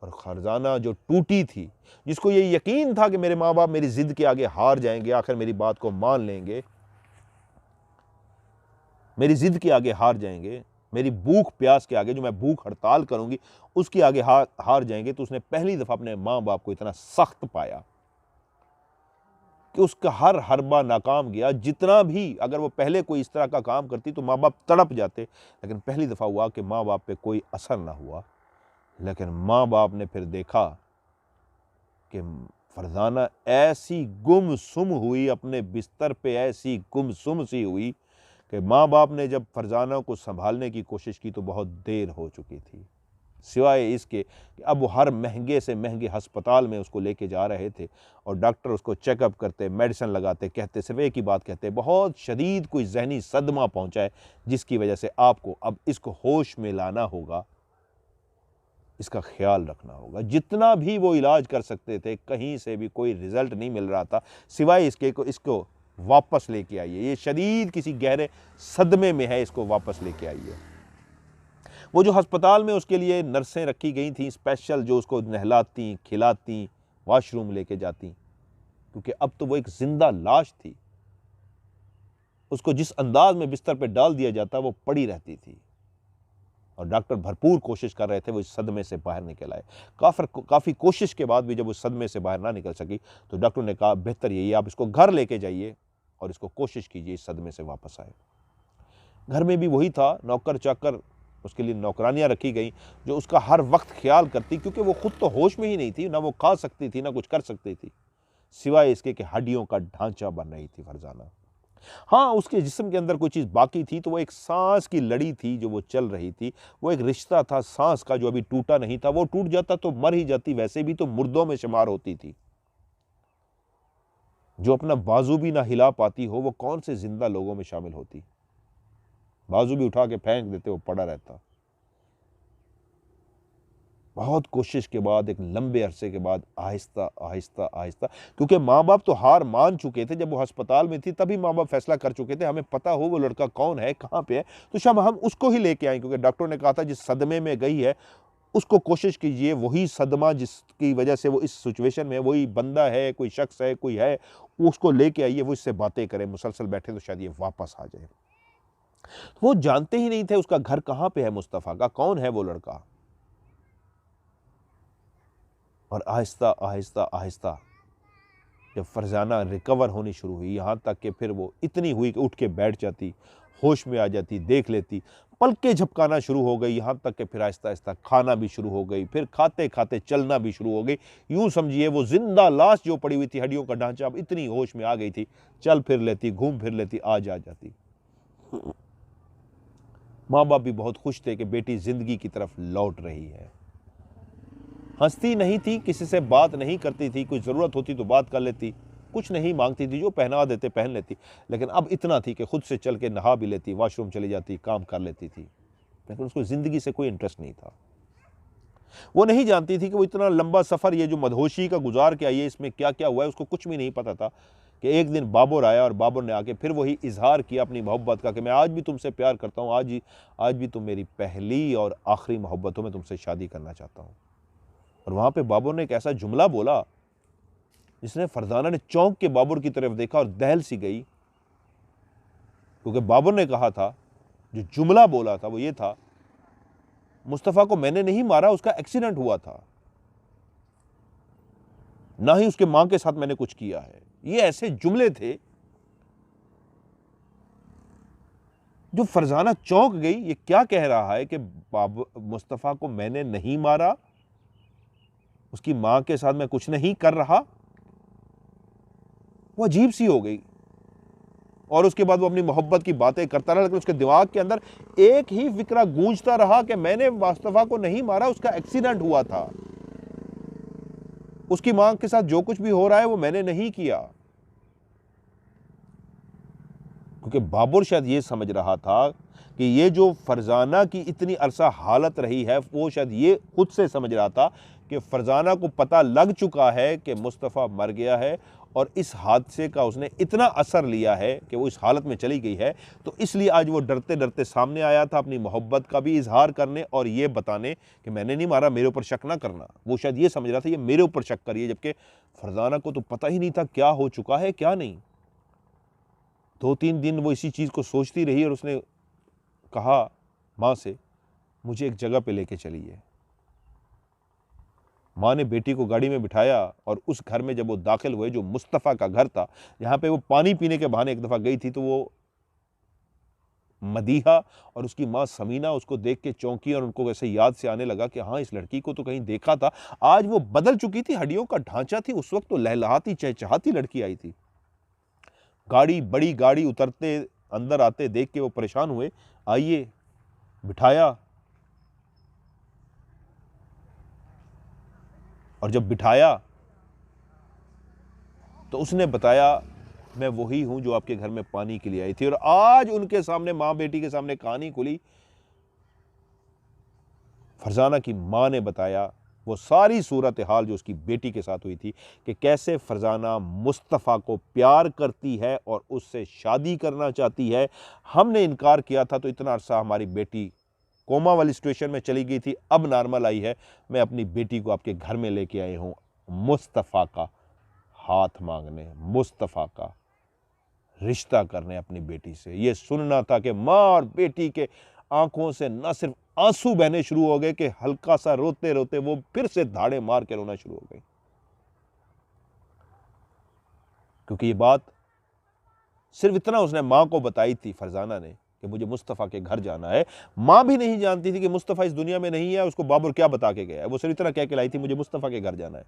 और फरजाना जो टूटी थी, जिसको ये यकीन था कि मेरे माँ बाप मेरी जिद के आगे हार जाएंगे, आखिर मेरी बात को मान लेंगे, मेरी जिद के आगे हार जाएंगे, मेरी भूख प्यास के आगे जो मैं भूख हड़ताल करूंगी उसके आगे हार जाएंगे, तो उसने पहली दफा अपने माँ बाप को इतना सख्त पाया कि उसका हर हरबा नाकाम गया। जितना भी अगर वो पहले कोई इस तरह का काम करती तो माँ बाप तड़प जाते, लेकिन पहली दफा हुआ कि माँ बाप पे कोई असर ना हुआ। लेकिन माँ बाप ने फिर देखा कि फरजाना ऐसी गुमसुम हुई, अपने बिस्तर पे ऐसी गुमसुम सी हुई कि माँ बाप ने जब फरजाना को संभालने की कोशिश की तो बहुत देर हो चुकी थी। सिवाय इसके कि अब वो हर महंगे से महंगे अस्पताल में उसको लेके जा रहे थे और डॉक्टर उसको चेकअप करते, मेडिसिन लगाते, कहते सिर्फ एक ही बात कहते, बहुत शदीद कोई जहनी सदमा पहुंचा है जिसकी वजह से आपको अब इसको होश में लाना होगा, इसका ख्याल रखना होगा। जितना भी वो इलाज कर सकते थे कहीं से भी कोई रिजल्ट नहीं मिल रहा था, सिवाय इसके को इसको वापस लेके आइए, ये शदीद किसी गहरे सदमे में है, इसको वापस लेके आइए। वो जो अस्पताल में उसके लिए नर्सें रखी गई थी स्पेशल, जो उसको नहलाती, खिलाती, वॉशरूम लेके जाती, क्योंकि अब तो वो एक जिंदा लाश थी। उसको जिस अंदाज में बिस्तर पे डाल दिया जाता वो पड़ी रहती थी और डॉक्टर भरपूर कोशिश कर रहे थे वो इस सदमे से बाहर निकल आए। काफ़ी कोशिश के बाद भी जब उस सदमे से बाहर ना निकल सकी तो डॉक्टर ने कहा बेहतर यही आप इसको घर लेके जाइए और इसको कोशिश कीजिए इस सदमे से वापस आए। घर में भी वही था, नौकर चाकर, उसके लिए नौकरानियां रखी गई जो उसका हर वक्त ख्याल करती, क्योंकि वो खुद तो होश में ही नहीं थी, ना वो खा सकती थी ना कुछ कर सकती थी, सिवाय इसके कि हड्डियों का ढांचा बन रही थी फरजाना। हाँ, उसके जिस्म के अंदर कोई चीज़ बाकी थी तो वो एक सांस की लड़ी थी जो वो चल रही थी, वो एक रिश्ता था सांस का जो अभी टूटा नहीं था। वो टूट जाता तो मर ही जाती, वैसे भी तो मुर्दों में शुमार होती थी। जो अपना बाजू भी ना हिला पाती हो वो कौन से जिंदा लोगों में शामिल होती। बाजू भी उठा के फेंक देते, वो पड़ा रहता। बहुत कोशिश के बाद, एक लंबे अरसे के बाद आहिस्ता आहिस्ता आहिस्ता, क्योंकि माँ बाप तो हार मान चुके थे, जब वो अस्पताल में थी तभी माँ बाप फैसला कर चुके थे हमें पता हो वो लड़का कौन है, कहाँ पे है, तो शायद हम उसको ही लेके आए, क्योंकि डॉक्टर ने कहा था जिस सदमे में गई है उसको कोशिश कीजिए, वही सदमा जिसकी वजह से वो इस सिचुएशन में, वही बंदा है, कोई शख्स है, कोई है, उसको लेके आइए, वो इससे बातें करें, मुसलसल बैठे तो शायद ये वापस आ जाए। वो जानते ही नहीं थे उसका घर कहाँ पे है, मुस्तफ़ा का, कौन है वो लड़का। और आहिस्ता आहिस्ता आहिस्ता जब फरजाना रिकवर होनी शुरू हुई, यहाँ तक कि फिर वो इतनी हुई कि उठ के बैठ जाती, होश में आ जाती, देख लेती, पलकें झपकाना शुरू हो गई, यहाँ तक कि फिर आहिस्ता आहिस्ता खाना भी शुरू हो गई, फिर खाते खाते चलना भी शुरू हो गई। यूँ समझिए वो जिंदा लाश जो पड़ी हुई थी, हड्डियों का ढांचा, अब इतनी होश में आ गई थी, चल फिर लेती, घूम फिर लेती, आ जाती। माँ बाप भी बहुत खुश थे कि बेटी जिंदगी की तरफ लौट रही है। हंसती नहीं थी, किसी से बात नहीं करती थी, कोई ज़रूरत होती तो बात कर लेती, कुछ नहीं मांगती थी, जो पहना देते पहन लेती, लेकिन अब इतना थी कि खुद से चल के नहा भी लेती, वॉशरूम चली जाती, काम कर लेती थी, लेकिन उसको ज़िंदगी से कोई इंटरेस्ट नहीं था। वो नहीं जानती थी कि वो इतना लंबा सफ़र ये जो मदहोशी का गुजार के आई है, इसमें क्या क्या हुआ है, उसको कुछ भी नहीं पता था कि एक दिन बाबर आया और बाबर ने आके फिर वही इजहार किया अपनी मोहब्बत का कि मैं आज भी तुमसे प्यार करता हूँ, आज भी तुम मेरी पहली और आखिरी मोहब्बत हो, मैं तुमसे शादी करना चाहता हूँ। और वहाँ पे बाबर ने एक ऐसा जुमला बोला जिसने फरजाना ने चौंक के बाबर की तरफ देखा और दहल सी गई, क्योंकि बाबर ने कहा था, जो जुमला बोला था वो ये था, मुस्तफ़ा को मैंने नहीं मारा, उसका एक्सीडेंट हुआ था, ना ही उसके मां के साथ मैंने कुछ किया है। ये ऐसे जुमले थे जो फरजाना चौंक गई, ये क्या कह रहा है कि मुस्तफ़ा को मैंने नहीं मारा, उसकी मां के साथ मैं कुछ नहीं कर रहा। वो अजीब सी हो गई और उसके बाद वो अपनी मोहब्बत की बातें करता रहा, लेकिन उसके दिमाग के अंदर एक ही फिक्रा गूंजता रहा कि मैंने मुस्तफ़ा को नहीं मारा, उसका एक्सीडेंट हुआ था, उसकी मां के साथ जो कुछ भी हो रहा है वो मैंने नहीं किया। क्योंकि बाबर शायद ये समझ रहा था कि ये जो फरजाना की इतनी अरसा हालत रही है, वो शायद ये खुद से समझ रहा था कि फरजाना को पता लग चुका है कि मुस्तफ़ा मर गया है और इस हादसे का उसने इतना असर लिया है कि वो इस हालत में चली गई है। तो इसलिए आज वो डरते डरते सामने आया था अपनी मोहब्बत का भी इजहार करने और ये बताने कि मैंने नहीं मारा, मेरे ऊपर शक ना करना। वो शायद ये समझ रहा था ये मेरे ऊपर शक करिए, जबकि फरजाना को तो पता ही नहीं था क्या हो चुका है क्या नहीं। 2-3 दिन वो इसी चीज़ को सोचती रही और उसने कहा माँ से, मुझे एक जगह पे लेके चलिए। माँ ने बेटी को गाड़ी में बिठाया और उस घर में जब वो दाखिल हुए, जो मुस्तफ़ा का घर था, जहाँ पे वो पानी पीने के बहाने एक दफ़ा गई थी, तो वो मदीहा और उसकी माँ समीना उसको देख के चौंकी और उनको वैसे याद से आने लगा कि हाँ, इस लड़की को तो कहीं देखा था। आज वो बदल चुकी थी, हड्डियों का ढांचा थी, उस वक्त तो लहलहाती चहचहाती लड़की आई थी। गाड़ी, बड़ी गाड़ी उतरते अंदर आते देख के वो परेशान हुए। आइए, बिठाया, और जब बिठाया तो उसने बताया मैं वही हूं जो आपके घर में पानी के लिए आई थी। और आज उनके सामने, मां बेटी के सामने कहानी खुली। फरजाना की मां ने बताया वो सारी सूरत हाल जो उसकी बेटी के साथ हुई थी, कि कैसे फरजाना मुस्तफ़ा को प्यार करती है और उससे शादी करना चाहती है। हमने इनकार किया था तो इतना अरसा हमारी बेटी कोमा वाली सिचुएशन में चली गई थी, अब नॉर्मल आई है। मैं अपनी बेटी को आपके घर में लेके आई हूँ मुस्तफ़ा का हाथ मांगने, मुस्तफ़ा का रिश्ता करने अपनी बेटी से। ये सुनना था कि माँ और बेटी के आंखों से न सिर्फ आंसू बहने शुरू हो गए, कि हल्का सा रोते रोते वो फिर से धाड़े मार के रोना शुरू हो गई। क्योंकि ये बात सिर्फ इतना उसने माँ को बताई थी फरजाना ने कि मुझे मुस्तफ़ा के घर जाना है। माँ भी नहीं जानती थी कि मुस्तफ़ा इस दुनिया में नहीं है, उसको बाबर क्या बता के गया है। वो सिर्फ इतना कह के लाई थी मुझे मुस्तफ़ा के घर जाना है।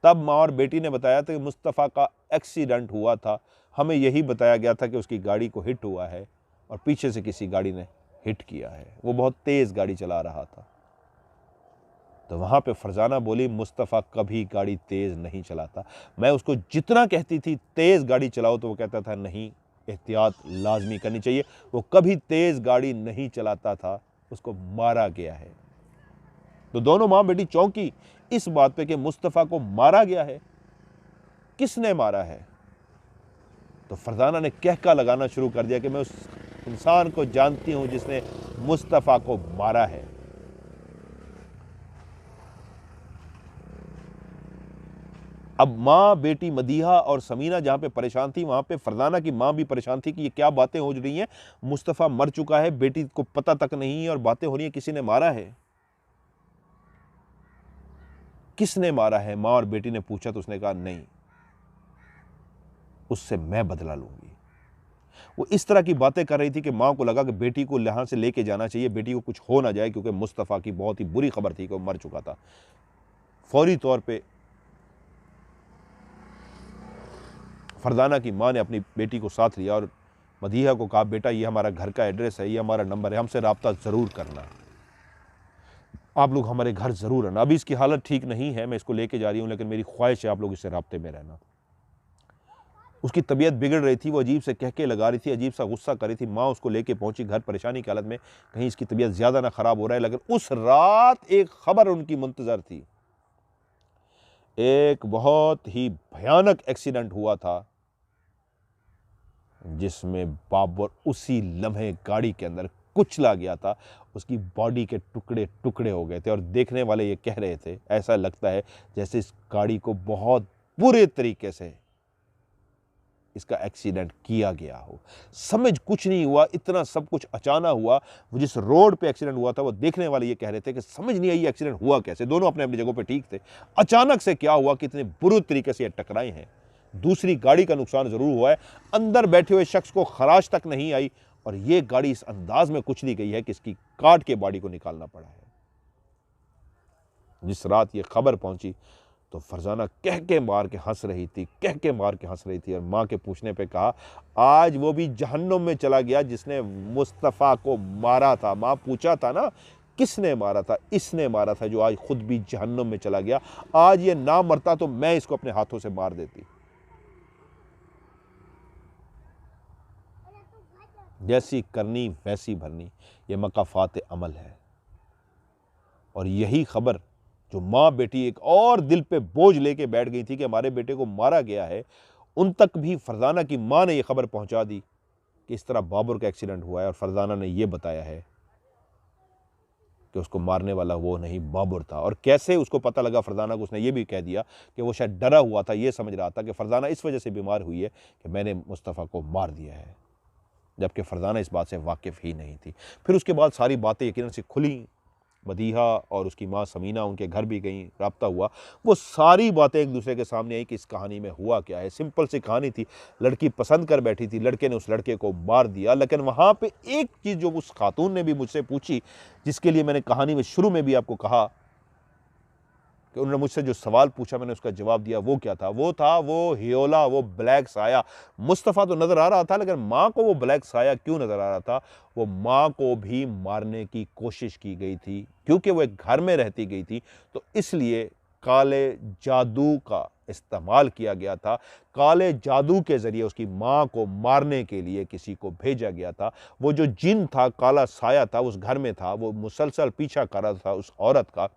तब माँ और बेटी ने बताया था कि मुस्तफ़ा का एक्सीडेंट हुआ था, हमें यही बताया गया था कि उसकी गाड़ी को हिट हुआ है और पीछे से किसी गाड़ी ने हिट किया है, वो बहुत तेज़ गाड़ी चला रहा था। तो वहाँ पे फरजाना बोली मुस्तफ़ा कभी गाड़ी तेज़ नहीं चलाता। मैं उसको जितना कहती थी तेज़ गाड़ी चलाओ तो वो कहता था नहीं, एहतियात लाजमी करनी चाहिए। वो कभी तेज़ गाड़ी नहीं चलाता था, उसको मारा गया है। तो दोनों माँ बेटी चौंकी इस बात पे कि मुस्तफ़ा को मारा गया है। किसने मारा है? तो फरजाना ने कहका लगाना शुरू कर दिया कि मैं उस इंसान को जानती हूं जिसने मुस्तफ़ा को मारा है। अब माँ बेटी मदीहा और समीना जहां पे परेशान थी, वहां पे फरजाना की माँ भी परेशान थी कि ये क्या बातें हो रही हैं, मुस्तफ़ा मर चुका है, बेटी को पता तक नहीं है और बातें हो रही हैं किसी ने मारा है। किसने मारा है? माँ और बेटी ने पूछा तो उसने कहा नहीं, उससे मैं बदला लूंगी। वो इस तरह की बातें कर रही थी कि माँ को लगा कि बेटी को यहाँ से लेके जाना चाहिए, बेटी को कुछ हो ना जाए, क्योंकि मुस्तफ़ा की बहुत ही बुरी खबर थी कि वो मर चुका था। फौरी तौर पे फरजाना की माँ ने अपनी बेटी को साथ लिया और मदीहा को कहा बेटा ये हमारा घर का एड्रेस है, ये हमारा नंबर है, हमसे रब्ता ज़रूर करना, आप लोग हमारे घर ज़रूर आना। अभी इसकी हालत ठीक नहीं है, मैं इसको लेके जा रही हूँ, लेकिन मेरी ख्वाहिश है आप लोग इससे रब्ते में रहना। उसकी तबीयत बिगड़ रही थी, वो अजीब से कहके लगा रही थी, अजीब सा गुस्सा कर रही थी। माँ उसको लेके पहुंची घर परेशानी की हालत में, कहीं इसकी तबीयत ज़्यादा ना ख़राब हो रहा है। लेकिन उस रात एक खबर उनकी मुंतज़र थी। एक बहुत ही भयानक एक्सीडेंट हुआ था जिसमें बाबर उसी लम्हे गाड़ी के अंदर कुचला गया था। उसकी बॉडी के टुकड़े टुकड़े हो गए थे और देखने वाले ये कह रहे थे ऐसा लगता है जैसे इस गाड़ी को बहुत बुरे तरीके से इसका एक्सीडेंट किया गया हो। समझ कुछ नहीं हुआ, इतना सब कुछ अचानक हुआ। वो जिस रोड पे एक्सीडेंट हुआ था वो देखने वाले ये कह रहे थे कि समझ नहीं आई एक्सीडेंट हुआ कैसे। दोनों अपने अपनी जगहों पे ठीक थे, अचानक से क्या हुआ, कितने बुरे तरीके से ये टकराए हैं। दूसरी गाड़ी का नुकसान जरूर हुआ है, अंदर बैठे हुए शख्स को खराश तक नहीं आई और ये गाड़ी इस अंदाज में कुचली गई है कि इसकी काट के बॉडी को निकालना पड़ा है। जिस रात ये खबर पहुंची तो फरजाना कह के मार के हंस रही थी, कह के मार के हंस रही थी, और माँ के पूछने पे कहा आज वो भी जहन्नुम में चला गया जिसने मुस्तफ़ा को मारा था। माँ पूछा था ना किसने मारा था, इसने मारा था जो आज खुद भी जहन्नुम में चला गया। आज ये ना मरता तो मैं इसको अपने हाथों से मार देती। जैसी करनी वैसी भरनी, ये मकाफात अमल है। और यही खबर जो माँ बेटी एक और दिल पे बोझ लेके बैठ गई थी कि हमारे बेटे को मारा गया है, उन तक भी फरजाना की माँ ने यह खबर पहुंचा दी कि इस तरह बाबर का एक्सीडेंट हुआ है, और फरजाना ने यह बताया है कि उसको मारने वाला वो नहीं बाबर था। और कैसे उसको पता लगा फरजाना को, उसने ये भी कह दिया कि वो शायद डरा हुआ था, ये समझ रहा था कि फरजाना इस वजह से बीमार हुई है कि मैंने मुस्तफ़ा को मार दिया है, जबकि फरजाना इस बात से वाकिफ़ ही नहीं थी। फिर उसके बाद सारी बातें यकीनन से खुली। मदीहा और उसकी माँ समीना उनके घर भी गई, रब्ता हुआ, वो सारी बातें एक दूसरे के सामने आई कि इस कहानी में हुआ क्या है। सिंपल सी कहानी थी, लड़की पसंद कर बैठी थी, लड़के ने उस लड़के को मार दिया। लेकिन वहाँ पे एक चीज़ जो उस खातून ने भी मुझसे पूछी, जिसके लिए मैंने कहानी में शुरू में भी आपको कहा कि उन्होंने मुझसे जो सवाल पूछा मैंने उसका जवाब दिया, वो क्या था? वो था वो हियोला, वो ब्लैक साया। मुस्तफ़ा तो नज़र आ रहा था, लेकिन माँ को वो ब्लैक साया क्यों नज़र आ रहा था? वो माँ को भी मारने की कोशिश की गई थी, क्योंकि वो एक घर में रहती गई थी, तो इसलिए काले जादू का इस्तेमाल किया गया था। काले जादू के ज़रिए उसकी माँ को मारने के लिए किसी को भेजा गया था। वो जो जिन था, काला साया था, उस घर में था, वो मुसलसल पीछा कर रहा था उस औरत का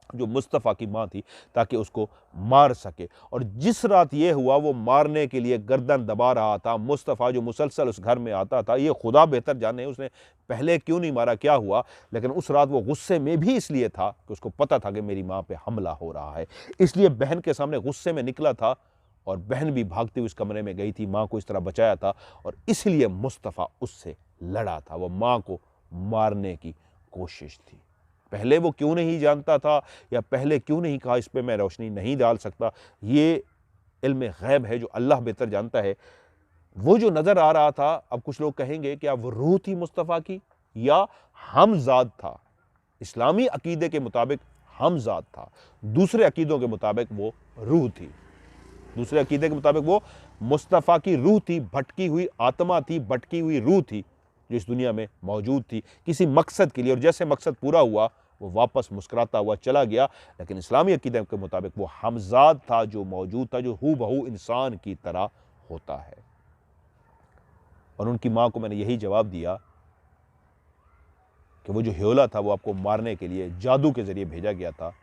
जो मुस्तफ़ा की माँ थी, ताकि उसको मार सके। और जिस रात ये हुआ, वो मारने के लिए गर्दन दबा रहा था। मुस्तफ़ा जो मुसलसल उस घर में आता था, ये खुदा बेहतर जाने उसने पहले क्यों नहीं मारा, क्या हुआ, लेकिन उस रात वो गुस्से में भी इसलिए था कि उसको पता था कि मेरी माँ पे हमला हो रहा है, इसलिए बहन के सामने गुस्से में निकला था। और बहन भी भागती हुई उस कमरे में गई थी, माँ को इस तरह बचाया था, और इसलिए मुस्तफ़ा उससे लड़ा था। वो माँ को मारने की कोशिश थी। पहले वो क्यों नहीं जानता था, या पहले क्यों नहीं कहा, इस पे मैं रोशनी नहीं डाल सकता। ये इल्म गैब है जो अल्लाह बेहतर जानता है। वो जो नज़र आ रहा था, अब कुछ लोग कहेंगे क्या वो रूह थी मुस्तफ़ा की, या हमजाद था? इस्लामी अकीदे के मुताबिक हमजाद था, दूसरे अकीदों के मुताबिक वो रूह थी। दूसरे अकीदे के मुताबिक वो मुस्तफ़ा की रूह थी, भटकी हुई आत्मा थी, भटकी हुई रूह थी, जो इस दुनिया में मौजूद थी किसी मकसद के लिए, और जैसे मकसद पूरा हुआ वो वापस मुस्कुराता हुआ चला गया। लेकिन इस्लामी अकीदे के मुताबिक वो हमजाद था, जो मौजूद था, जो हू बहू इंसान की तरह होता है। और उनकी माँ को मैंने यही जवाब दिया कि वो जो हियोला था वो आपको मारने के लिए जादू के ज़रिए भेजा गया था,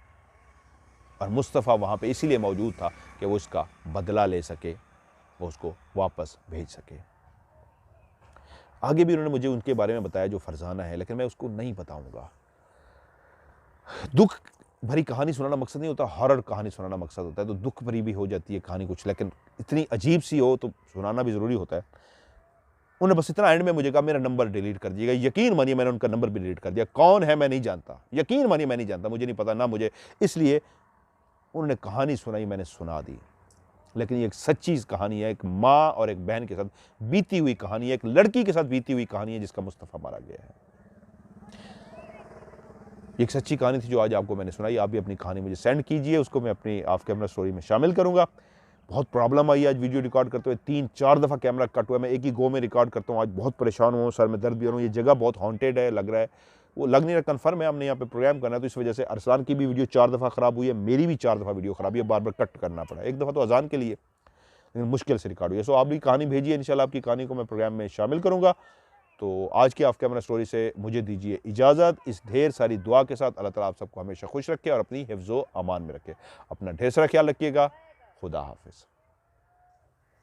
और मुस्तफ़ा वहाँ पे इसीलिए मौजूद था कि वो उसका बदला ले सके, वो उसको वापस भेज सके। आगे भी उन्होंने मुझे उनके बारे में बताया जो फरजाना है, लेकिन मैं उसको नहीं बताऊंगा। दुख भरी कहानी सुनाना मकसद नहीं होता, हॉरर कहानी सुनाना मकसद होता है, तो दुख भरी भी हो जाती है कहानी कुछ, लेकिन इतनी अजीब सी हो तो सुनाना भी ज़रूरी होता है। उन्होंने बस इतना एंड में मुझे कहा मेरा नंबर डिलीट कर दिएगा। यकीन मानिए मैंने उनका नंबर भी डिलीट कर दिया। कौन है मैं नहीं जानता, यकीन मानिए मैं नहीं जानता, मुझे नहीं पता ना मुझे, इसलिए उन्होंने कहानी सुनाई, मैंने सुना दी। लेकिन ये एक सच्ची कहानी है, एक माँ और एक बहन के साथ बीती हुई कहानी है, एक लड़की के साथ बीती हुई कहानी है जिसका मुस्तफ़ा मारा गया है। एक सच्ची कहानी थी जो आज आपको मैंने सुनाई। आप भी अपनी कहानी मुझे सेंड कीजिए, उसको मैं अपनी ऑफ कैमरा स्टोरी में शामिल करूंगा। बहुत प्रॉब्लम आई आज वीडियो रिकॉर्ड करते हुए, 3-4 दफ़ा कैमरा कट हुआ। मैं एक ही गो में रिकॉर्ड करता हूँ, आज बहुत परेशान हुआ हूँ, सर में दर्द भी हो रहा हूँ। ये जगह बहुत हॉन्टेड है, लग रहा है, वो लग नहीं रहा, कन्फर्म है हमने यहाँ पे प्रोग्राम करना है, तो इस वजह से अरसलान की भी वीडियो 4 दफ़ा ख़राब हुई है, मेरी भी 4 दफ़ा वीडियो ख़राब है, बार बार कट करना पड़ा। एक दफ़ा तो अजान के लिए, लेकिन मुश्किल से रिकॉर्ड हुई है। सो आप भी कहानी भेजिए, इंशाल्लाह आपकी कहानी को मैं प्रोग्राम में शामिल करूँगा। तो आज की ऑफ कैमरा स्टोरी से मुझे दीजिए इजाज़त, इस ढेर सारी दुआ के साथ। अल्लाह ताला आप सबको हमेशा खुश रखे और अपनी हिफ्ज़ो अमान में रखे। अपना ढेर सारा ख्याल रखिएगा। खुदा हाफिज़।